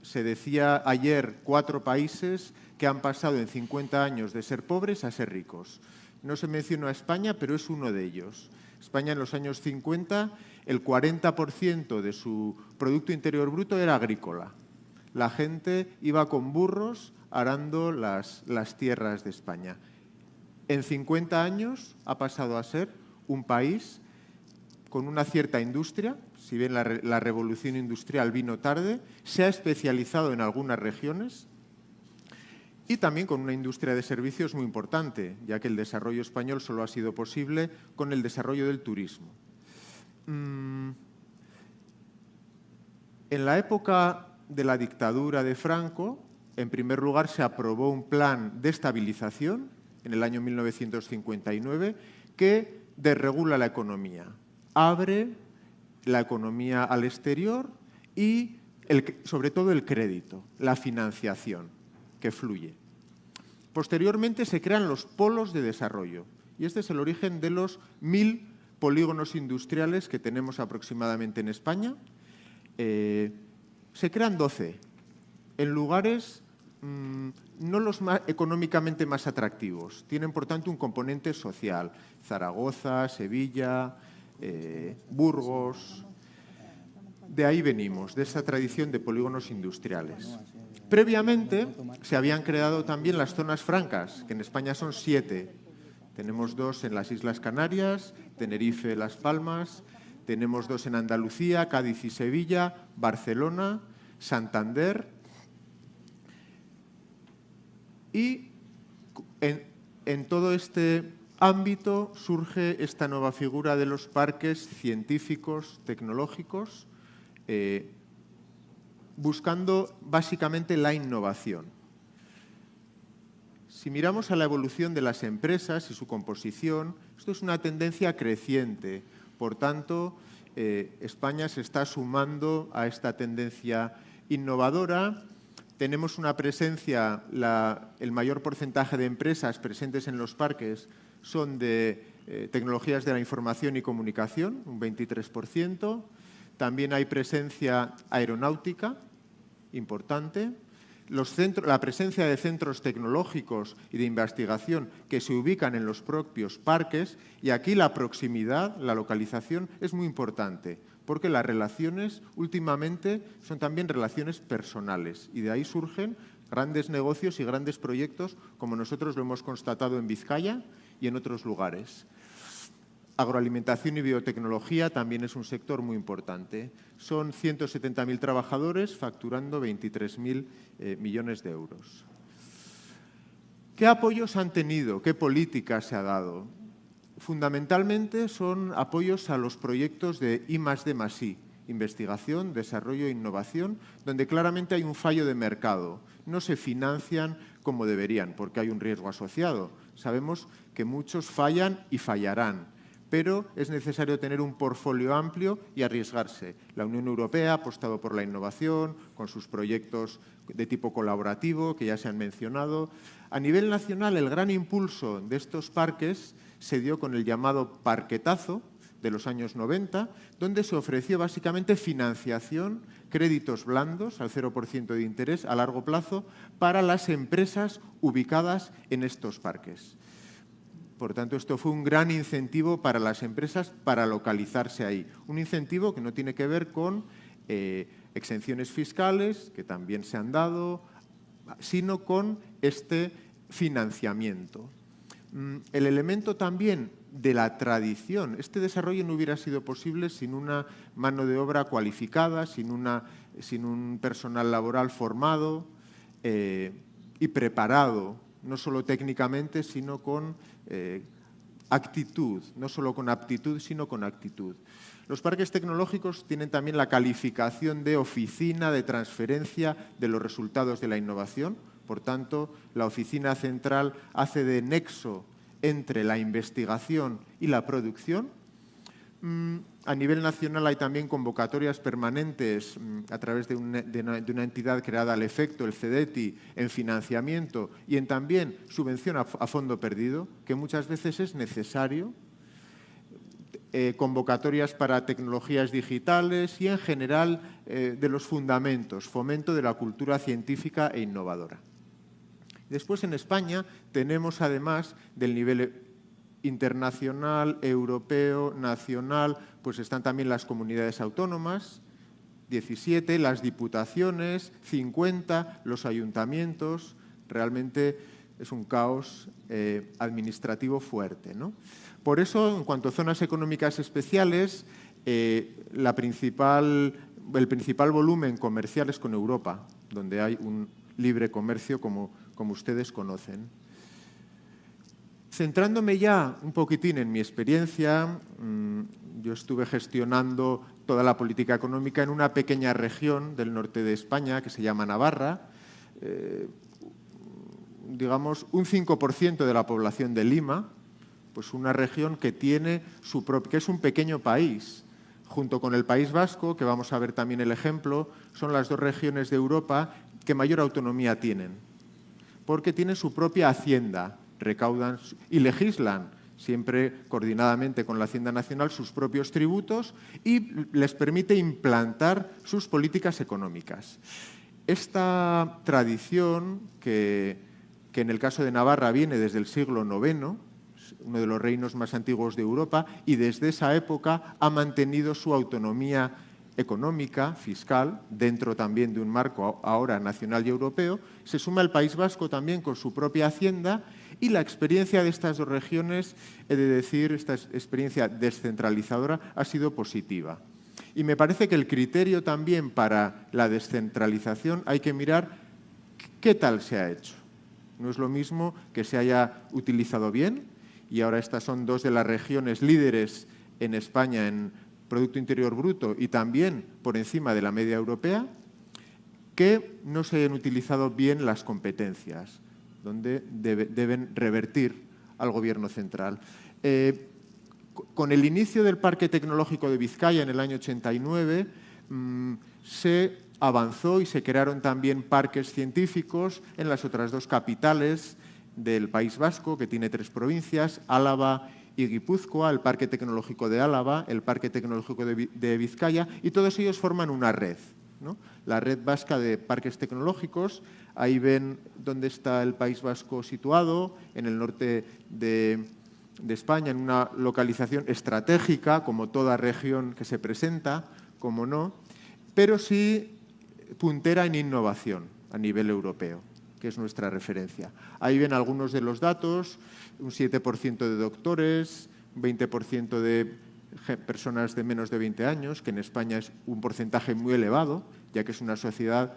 se decía ayer, 4 países que han pasado en 50 años de ser pobres a ser ricos. No se mencionó a España, pero es uno de ellos. España en los años 50, el 40% de su Producto Interior Bruto era agrícola. La gente iba con burros arando las tierras de España. En 50 años ha pasado a ser un país con una cierta industria. Si bien la revolución industrial vino tarde, se ha especializado en algunas regiones, y también con una industria de servicios muy importante, ya que el desarrollo español solo ha sido posible con el desarrollo del turismo. En la época de la dictadura de Franco, en primer lugar se aprobó un plan de estabilización en el año 1959 que desregula la economía, abre la economía al exterior y sobre todo el crédito, la financiación que fluye. Posteriormente se crean los polos de desarrollo y este es el origen de los 1000 polígonos industriales que tenemos aproximadamente en España. Se crean 12 en lugares no los económicamente más atractivos. Tienen, por tanto, un componente social. Zaragoza, Sevilla, Burgos. De ahí venimos, de esta tradición de polígonos industriales. Previamente se habían creado también las zonas francas, que en España son 7. Tenemos 2 en las Islas Canarias, Tenerife, Las Palmas, tenemos 2 en Andalucía, Cádiz y Sevilla, Barcelona, Santander. Y en todo este ámbito surge esta nueva figura de los parques científicos, tecnológicos, buscando básicamente la innovación. Si miramos a la evolución de las empresas y su composición, esto es una tendencia creciente. Por tanto, España se está sumando a esta tendencia innovadora tenemos una presencia, el mayor porcentaje de empresas presentes en los parques son de tecnologías de la información y comunicación, un 23%. También hay presencia aeronáutica, importante. La presencia de centros tecnológicos y de investigación que se ubican en los propios parques, y aquí la proximidad, la localización, es muy importante, porque las relaciones últimamente son también relaciones personales, y de ahí surgen grandes negocios y grandes proyectos, como nosotros lo hemos constatado en Vizcaya y en otros lugares. Agroalimentación y biotecnología también es un sector muy importante. Son 170.000 trabajadores facturando 23.000 millones de euros. ¿Qué apoyos han tenido? ¿Qué política se ha dado? Fundamentalmente son apoyos a los proyectos de I+D+I, investigación, desarrollo e innovación, donde claramente hay un fallo de mercado. No se financian como deberían, porque hay un riesgo asociado. Sabemos que muchos fallan y fallarán, pero es necesario tener un portfolio amplio y arriesgarse. La Unión Europea ha apostado por la innovación, con sus proyectos de tipo colaborativo, que ya se han mencionado. A nivel nacional, el gran impulso de estos parques se dio con el llamado parquetazo de los años 90, donde se ofreció básicamente financiación, créditos blandos al 0% de interés a largo plazo para las empresas ubicadas en estos parques. Por tanto, esto fue un gran incentivo para las empresas para localizarse ahí. Un incentivo que no tiene que ver con exenciones fiscales, que también se han dado, sino con este financiamiento. El elemento también de la tradición. Este desarrollo no hubiera sido posible sin una mano de obra cualificada, sin un personal laboral formado y preparado, no solo técnicamente, sino con actitud, no solo con aptitud, sino con actitud. Los parques tecnológicos tienen también la calificación de oficina de transferencia de los resultados de la innovación. Por tanto, la oficina central hace de nexo entre la investigación y la producción. A nivel nacional hay también convocatorias permanentes a través de una entidad creada al efecto, el CEDETI, en financiamiento y en también subvención a fondo perdido, que muchas veces es necesario. Convocatorias para tecnologías digitales y, en general, de los fundamentos, fomento de la cultura científica e innovadora. Después, en España, tenemos, además del nivel internacional, europeo, nacional, pues están también las comunidades autónomas, 17, las diputaciones, 50, los ayuntamientos. Realmente es un caos administrativo fuerte, ¿no? Por eso, en cuanto a zonas económicas especiales, el principal volumen comercial es con Europa, donde hay un libre comercio, como ustedes conocen. Centrándome ya un poquitín en mi experiencia, yo estuve gestionando toda la política económica en una pequeña región del norte de España que se llama Navarra, digamos un 5% de la población de Lima, pues una región que tiene que es un pequeño país. Junto con el País Vasco, que vamos a ver también el ejemplo, son las dos regiones de Europa que mayor autonomía tienen, porque tienen su propia hacienda, recaudan y legislan, siempre coordinadamente con la Hacienda Nacional, sus propios tributos y les permite implantar sus políticas económicas. Esta tradición, que en el caso de Navarra viene desde el siglo IX, uno de los reinos más antiguos de Europa, y desde esa época ha mantenido su autonomía económica, fiscal, dentro también de un marco ahora nacional y europeo. Se suma el País Vasco también con su propia hacienda, y la experiencia de estas dos regiones, he de decir, esta experiencia descentralizadora ha sido positiva. Y me parece que el criterio también para la descentralización hay que mirar qué tal se ha hecho. No es lo mismo que se haya utilizado bien, y ahora estas son dos de las regiones líderes en España en Producto Interior Bruto y también por encima de la media europea, que no se hayan utilizado bien las competencias, donde deben revertir al Gobierno central. Con el inicio del Parque Tecnológico de Vizcaya en el año 89, se avanzó y se crearon también parques científicos en las otras dos capitales del País Vasco, que tiene 3 provincias, Álava y Guipúzcoa, el Parque Tecnológico de Álava, el Parque Tecnológico de Vizcaya, y todos ellos forman una red, ¿no? La red vasca de parques tecnológicos. Ahí ven dónde está el País Vasco situado, en el norte de España, en una localización estratégica, como toda región que se presenta, como no, pero sí puntera en innovación a nivel europeo, que es nuestra referencia. Ahí ven algunos de los datos: un 7% de doctores, un 20% de personas de menos de 20 años, que en España es un porcentaje muy elevado, ya que es una sociedad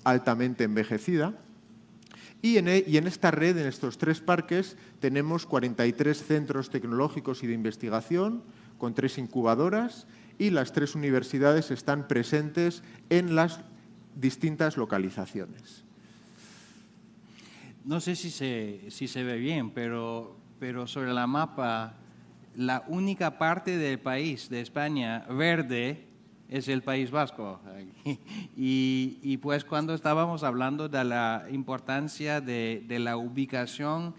altamente envejecida. Y en esta red, en estos 3 parques, tenemos 43 centros tecnológicos y de investigación, con 3 incubadoras, y las 3 universidades están presentes en las distintas localizaciones. No sé si se ve bien, pero sobre la mapa, la única parte del país, de España, verde, es el País Vasco. Y pues cuando estábamos hablando de la importancia de la ubicación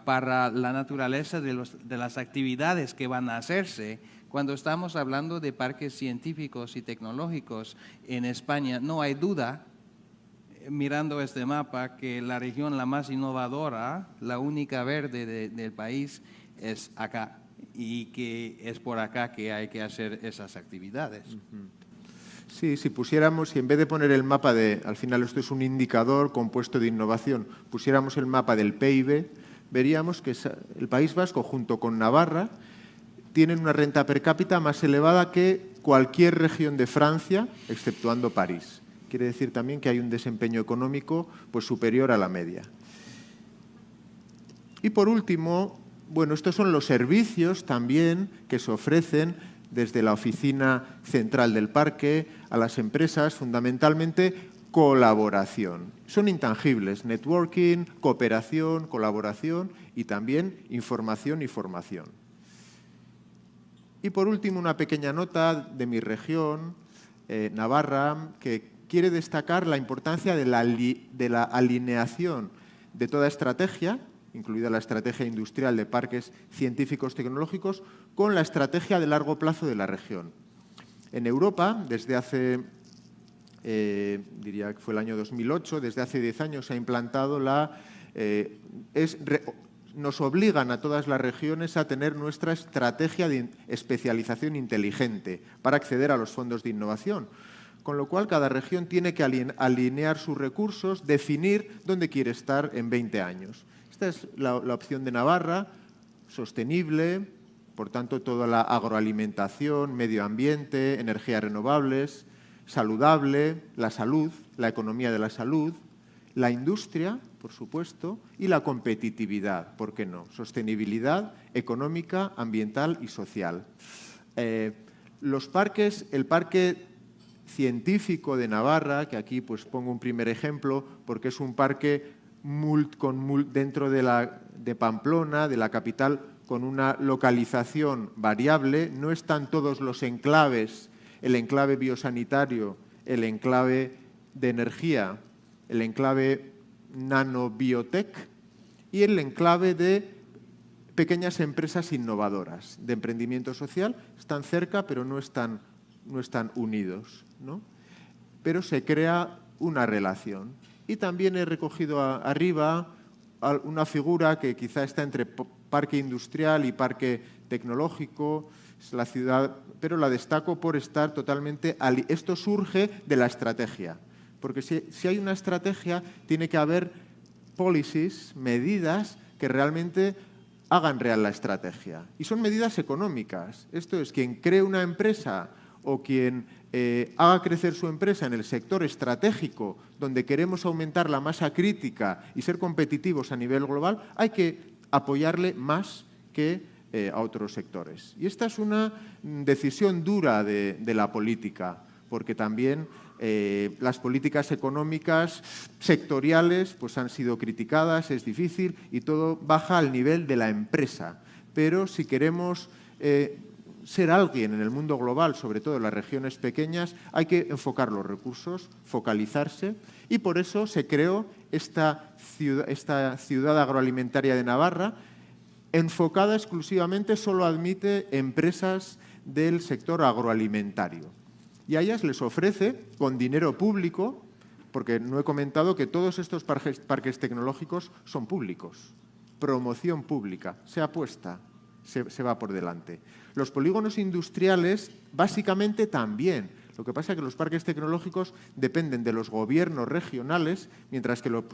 para la naturaleza de las actividades que van a hacerse, cuando estamos hablando de parques científicos y tecnológicos en España, no hay duda, mirando este mapa, que la región la más innovadora, la única verde del país, es acá, y que es por acá que hay que hacer esas actividades. Sí, si pusiéramos, si en vez de poner el mapa al final esto es un indicador compuesto de innovación, pusiéramos el mapa del PIB, veríamos que el País Vasco, junto con Navarra, tienen una renta per cápita más elevada que cualquier región de Francia, exceptuando París. Quiere decir también que hay un desempeño económico pues, superior a la media. Y por último, bueno, estos son los servicios también que se ofrecen desde la oficina central del parque a las empresas, fundamentalmente colaboración. Son intangibles: networking, cooperación, colaboración y también información y formación. Y por último, una pequeña nota de mi región, Navarra, que quiere destacar la importancia de la alineación de toda estrategia, incluida la estrategia industrial de parques científicos tecnológicos, con la estrategia de largo plazo de la región. En Europa, desde hace, diría que fue el año 2008, desde hace 10 años se ha implantado nos obligan a todas las regiones a tener nuestra estrategia de especialización inteligente para acceder a los fondos de innovación. Con lo cual, cada región tiene que alinear sus recursos, definir dónde quiere estar en 20 años. Esta es la opción de Navarra: sostenible, por tanto, toda la agroalimentación, medio ambiente, energías renovables, saludable, la salud, la economía de la salud, la industria, por supuesto, y la competitividad, ¿por qué no? Sostenibilidad económica, ambiental y social. Los parques, el parque científico de Navarra, que aquí pues pongo un primer ejemplo, porque es un parque dentro de Pamplona, de la capital, con una localización variable. No están todos los enclaves, el enclave biosanitario, el enclave de energía, el enclave nanobiotech y el enclave de pequeñas empresas innovadoras de emprendimiento social. Están cerca, pero no están unidos, ¿no? Pero se crea una relación. Y también he recogido arriba una figura que quizá está entre parque industrial y parque tecnológico, es la ciudad, pero la destaco por estar totalmente... Esto surge de la estrategia, porque si hay una estrategia, tiene que haber policies, medidas que realmente hagan real la estrategia. Y son medidas económicas. Esto es, quien cree una empresa o quien haga crecer su empresa en el sector estratégico, donde queremos aumentar la masa crítica y ser competitivos a nivel global, hay que apoyarle más que a otros sectores. Y esta es una decisión dura de la política, porque también las políticas económicas sectoriales pues, han sido criticadas, es difícil y todo baja al nivel de la empresa. Pero si queremos ser alguien en el mundo global, sobre todo en las regiones pequeñas, hay que enfocar los recursos, focalizarse, y por eso se creó esta ciudad agroalimentaria de Navarra, enfocada exclusivamente, solo admite empresas del sector agroalimentario. Y a ellas les ofrece, con dinero público, porque no he comentado que todos estos parques tecnológicos son públicos, promoción pública, se apuesta, se va por delante. Los polígonos industriales, básicamente también. Lo que pasa es que los parques tecnológicos dependen de los gobiernos regionales, mientras que los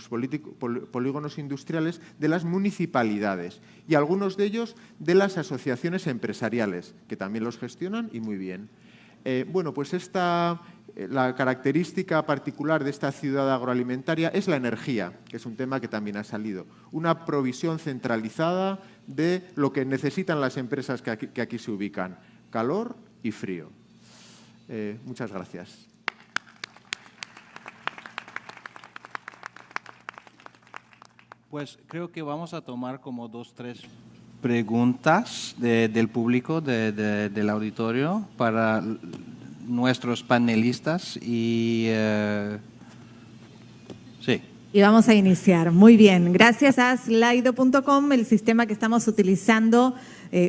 polígonos industriales de las municipalidades y algunos de ellos de las asociaciones empresariales, que también los gestionan y muy bien. Bueno, pues la característica particular de esta ciudad agroalimentaria es la energía, que es un tema que también ha salido. Una provisión centralizada de lo que necesitan las empresas que aquí se ubican, calor y frío. Muchas gracias. Pues creo que vamos a tomar como 2 o 3 preguntas del público, del auditorio, para nuestros panelistas y sí. Y vamos a iniciar. Muy bien. Gracias a slido.com, el sistema que estamos utilizando,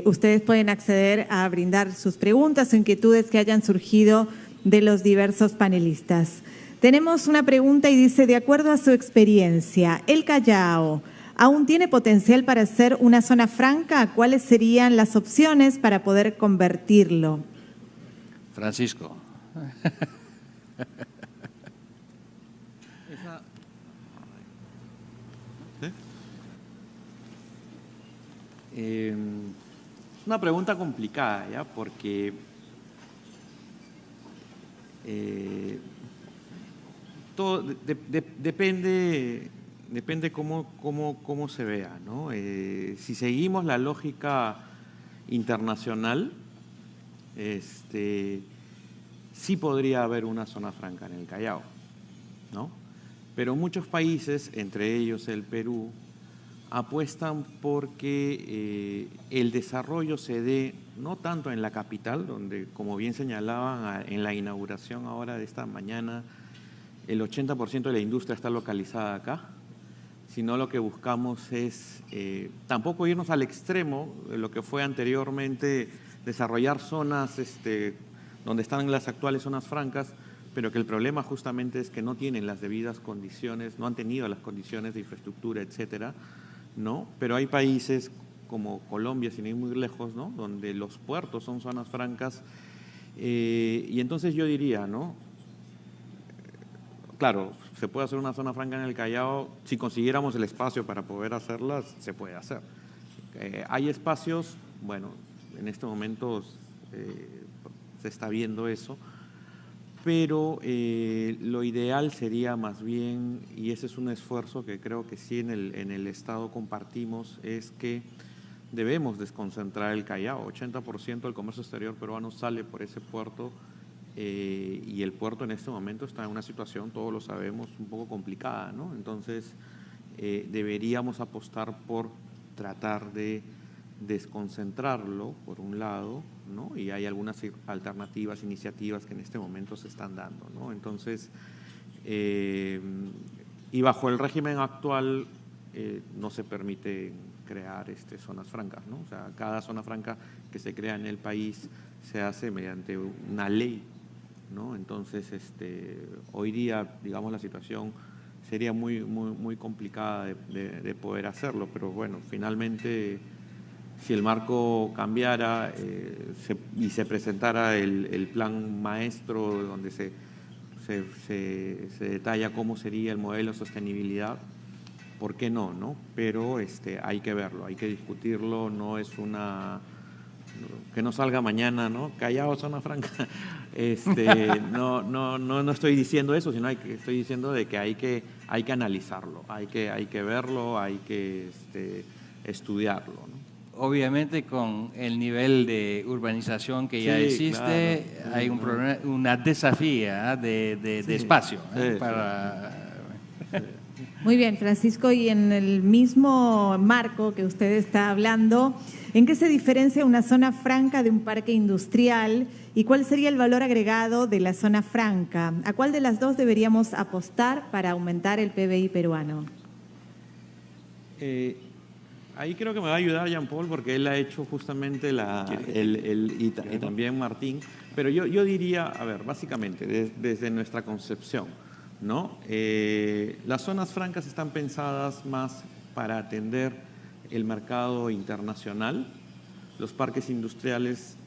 ustedes pueden acceder a brindar sus preguntas o inquietudes que hayan surgido de los diversos panelistas. Tenemos una pregunta y dice, de acuerdo a su experiencia, ¿el Callao aún tiene potencial para ser una zona franca? ¿Cuáles serían las opciones para poder convertirlo? Francisco. Es una pregunta complicada, ¿ya? Porque todo depende cómo se vea, ¿no? Si seguimos la lógica internacional, sí podría haber una zona franca en el Callao, ¿no? Pero muchos países, entre ellos el Perú, apuestan porque el desarrollo se dé no tanto en la capital, donde, como bien señalaban en la inauguración ahora de esta mañana, el 80% de la industria está localizada acá, sino lo que buscamos es tampoco irnos al extremo de lo que fue anteriormente desarrollar zonas donde están las actuales zonas francas, pero que el problema justamente es que no tienen las debidas condiciones, no han tenido las condiciones de infraestructura, etcétera, ¿no? Pero hay países como Colombia, sin ir muy lejos, ¿no? Donde los puertos son zonas francas, y entonces yo diría, ¿no? Claro, se puede hacer una zona franca en el Callao, si consiguiéramos el espacio para poder hacerlas, se puede hacer. Hay espacios, bueno, en este momento se está viendo eso, pero lo ideal sería más bien, y ese es un esfuerzo que creo que sí en el Estado compartimos, es que debemos desconcentrar el Callao. 80% del comercio exterior peruano sale por ese puerto, y el puerto en este momento está en una situación, todos lo sabemos, un poco complicada, ¿no? Entonces, deberíamos apostar por tratar de desconcentrarlo, por un lado, ¿no? Y hay algunas alternativas, iniciativas que en este momento se están dando, ¿no? Entonces, y bajo el régimen actual no se permite crear zonas francas, ¿no? O sea, cada zona franca que se crea en el país se hace mediante una ley, ¿no? Entonces, hoy día, digamos, la situación sería muy complicada de poder hacerlo, pero bueno, finalmente, si el marco cambiara y se presentara el plan maestro donde se detalla cómo sería el modelo de sostenibilidad, ¿por qué no, no? Pero hay que verlo, hay que discutirlo, no es que no salga mañana, ¿no? Callao, zona franca. No estoy diciendo eso, sino estoy diciendo de que hay que analizarlo, hay que verlo, hay que estudiarlo, ¿no? Obviamente con el nivel de urbanización que ya existe, claro, hay un problema, una desafía de espacio para... Muy bien, Francisco, y en el mismo marco que usted está hablando, ¿en qué se diferencia una zona franca de un parque industrial y cuál sería el valor agregado de la zona franca? ¿A cuál de las dos deberíamos apostar para aumentar el PBI peruano? Ahí creo que me va a ayudar Jean-Paul porque él ha hecho justamente y también Martín. Pero yo diría, a ver, básicamente, desde nuestra concepción, ¿no? Las zonas francas están pensadas más para atender el mercado internacional. Los parques industriales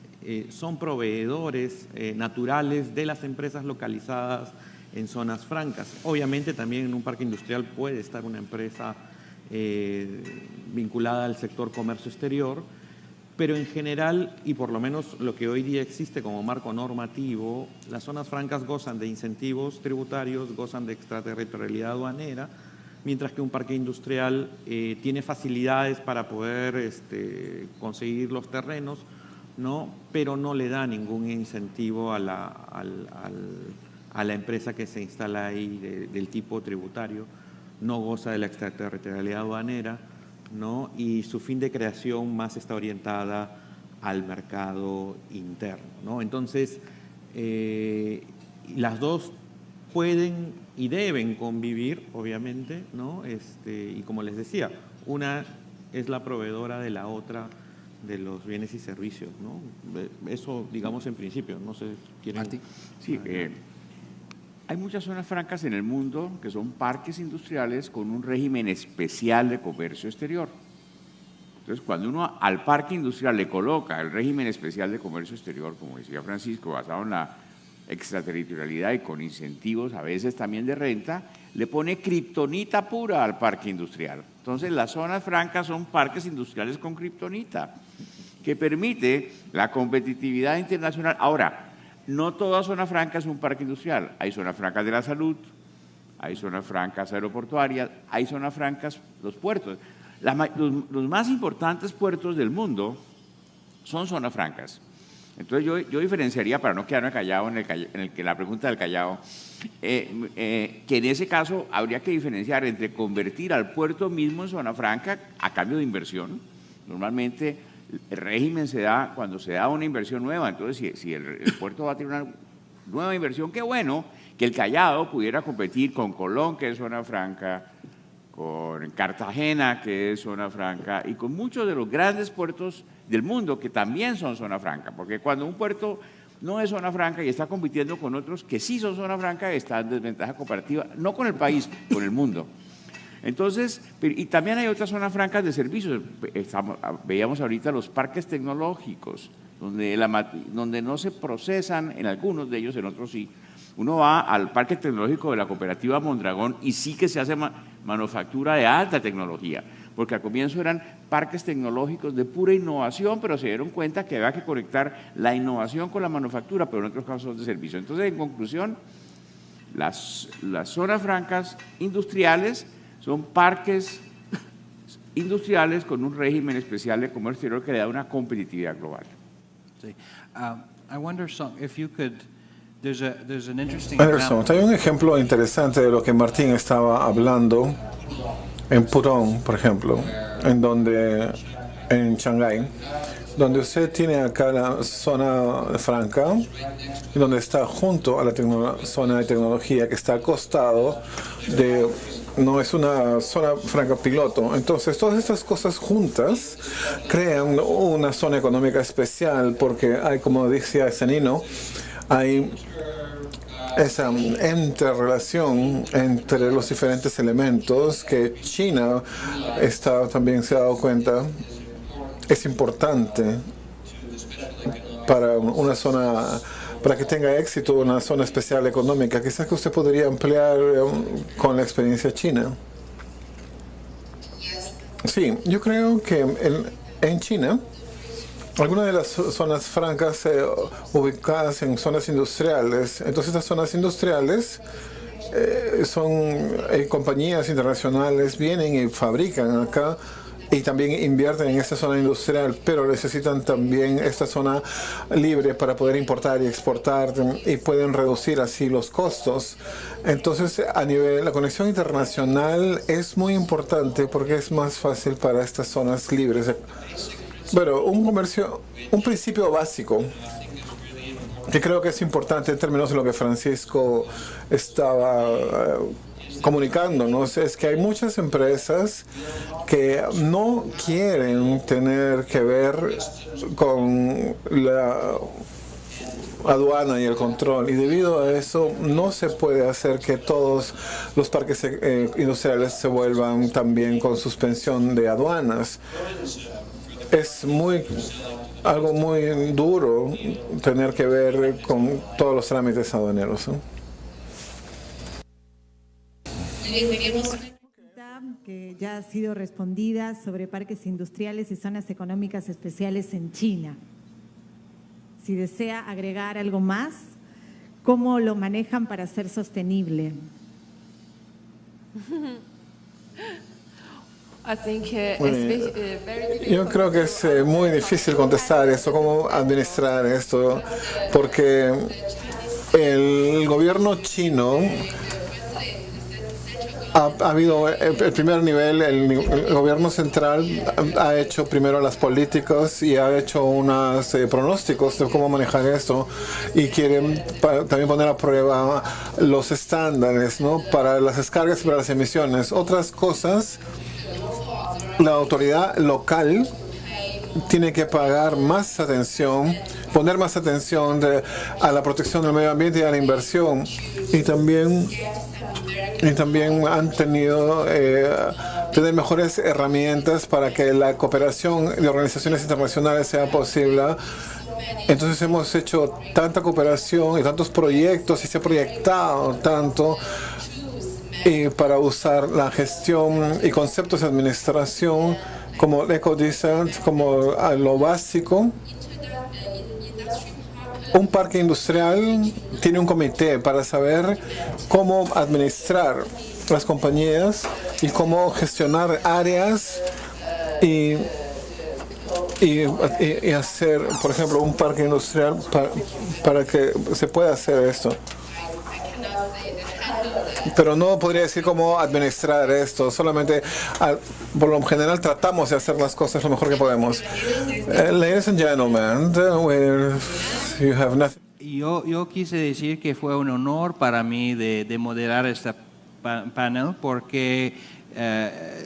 son proveedores naturales de las empresas localizadas en zonas francas. Obviamente también en un parque industrial puede estar una empresa vinculada al sector comercio exterior, pero en general, y por lo menos lo que hoy día existe como marco normativo, las zonas francas gozan de incentivos tributarios, gozan de extraterritorialidad aduanera, mientras que un parque industrial tiene facilidades para poder conseguir los terrenos, ¿no? Pero no le da ningún incentivo a la empresa que se instala ahí del tipo tributario, no goza de la extraterritorialidad aduanera, ¿no? Y su fin de creación más está orientada al mercado interno, ¿no? Entonces, las dos pueden y deben convivir, obviamente, ¿no? Y como les decía, una es la proveedora de la otra de los bienes y servicios, ¿no? Eso, digamos, en principio, no sé, ¿quieren? Sí, hay muchas zonas francas en el mundo que son parques industriales con un régimen especial de comercio exterior. Entonces, cuando uno al parque industrial le coloca el régimen especial de comercio exterior, como decía Francisco, basado en la extraterritorialidad y con incentivos a veces también de renta, le pone kriptonita pura al parque industrial. Entonces, las zonas francas son parques industriales con kriptonita, que permite la competitividad internacional. Ahora, no toda zona franca es un parque industrial. Hay zonas francas de la salud, hay zonas francas aeroportuarias, hay zonas francas, los puertos. Los más importantes puertos del mundo son zonas francas. Entonces yo diferenciaría, para no quedarme callado en la pregunta del callado, que en ese caso habría que diferenciar entre convertir al puerto mismo en zona franca a cambio de inversión. Normalmente el régimen se da cuando se da una inversión nueva. Entonces, si el puerto va a tener una nueva inversión, qué bueno que el Callao pudiera competir con Colón, que es zona franca, con Cartagena, que es zona franca, y con muchos de los grandes puertos del mundo que también son zona franca, porque cuando un puerto no es zona franca y está compitiendo con otros que sí son zona franca, está en desventaja comparativa, no con el país, con el mundo. Entonces, y también hay otras zonas francas de servicios. Veíamos ahorita los parques tecnológicos, donde no se procesan, en algunos de ellos, en otros sí. Uno va al parque tecnológico de la cooperativa Mondragón y sí que se hace manufactura de alta tecnología, porque al comienzo eran parques tecnológicos de pura innovación, pero se dieron cuenta que había que conectar la innovación con la manufactura, pero en otros casos de servicio. Entonces, en conclusión, las zonas francas industriales son parques industriales con un régimen especial de comercio exterior que le da una competitividad global. Sí. I wonder if you could. There's an interesting Anderson, hay un ejemplo interesante de lo que Martín estaba hablando en Pudong, por ejemplo, en Shanghái, donde usted tiene acá la zona franca, donde está junto a la zona de tecnología que está al costado de. No es una zona franca piloto. Entonces, todas estas cosas juntas crean una zona económica especial porque hay, como decía Cenino, hay esa interrelación entre los diferentes elementos que China también se ha dado cuenta es importante para una zona. Para que tenga éxito una zona especial económica, quizás que usted podría ampliar con la experiencia china. Sí, yo creo que en China, algunas de las zonas francas ubicadas en zonas industriales, entonces estas zonas industriales son compañías internacionales, vienen y fabrican acá y también invierten en esta zona industrial, pero necesitan también esta zona libre para poder importar y exportar y pueden reducir así los costos. Entonces, a nivel la conexión internacional es muy importante porque es más fácil para estas zonas libres. Bueno, un principio básico que creo que es importante en términos de lo que Francisco estaba comunicándonos, es que hay muchas empresas que no quieren tener que ver con la aduana y el control, y debido a eso no se puede hacer que todos los parques industriales se vuelvan también con suspensión de aduanas. Es algo muy duro tener que ver con todos los trámites aduaneros, ¿no? Que ya ha sido respondida sobre parques industriales y zonas económicas especiales en China. Si desea agregar algo más, ¿cómo lo manejan para ser sostenible? Yo creo que es muy difícil contestar esto, cómo administrar esto, porque el gobierno chino ha habido el primer nivel, el gobierno central ha hecho primero las políticas y ha hecho unos pronósticos de cómo manejar esto, y quieren también poner a prueba los estándares, ¿no?, para las descargas y para las emisiones. Otras cosas, la autoridad local tiene que pagar más atención, poner más atención a la protección del medio ambiente y a la inversión, y también han tenido tener mejores herramientas para que la cooperación de organizaciones internacionales sea posible. Entonces hemos hecho tanta cooperación y tantos proyectos y se ha proyectado tanto para usar la gestión y conceptos de administración como el ecodesign, como lo básico. Un parque industrial tiene un comité para saber cómo administrar las compañías y cómo gestionar áreas y hacer, por ejemplo, un parque industrial para que se pueda hacer esto. Pero no podría decir cómo administrar esto, solamente por lo general tratamos de hacer las cosas lo mejor que podemos. Ladies and gentlemen, you have nothing. Yo quise decir que fue un honor para mí de moderar este panel, porque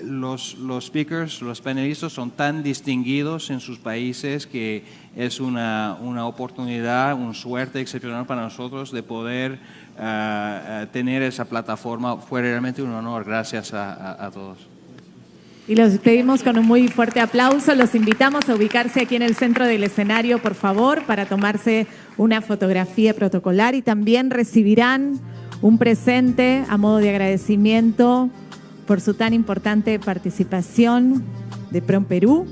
los speakers, los panelistas son tan distinguidos en sus países que es una oportunidad, una suerte excepcional para nosotros de poder tener esa plataforma. Fue realmente un honor. Gracias a todos. Y los despedimos con un muy fuerte aplauso. Los invitamos a ubicarse aquí en el centro del escenario, por favor, para tomarse una fotografía protocolar, y también recibirán un presente a modo de agradecimiento por su tan importante participación de PROM Perú.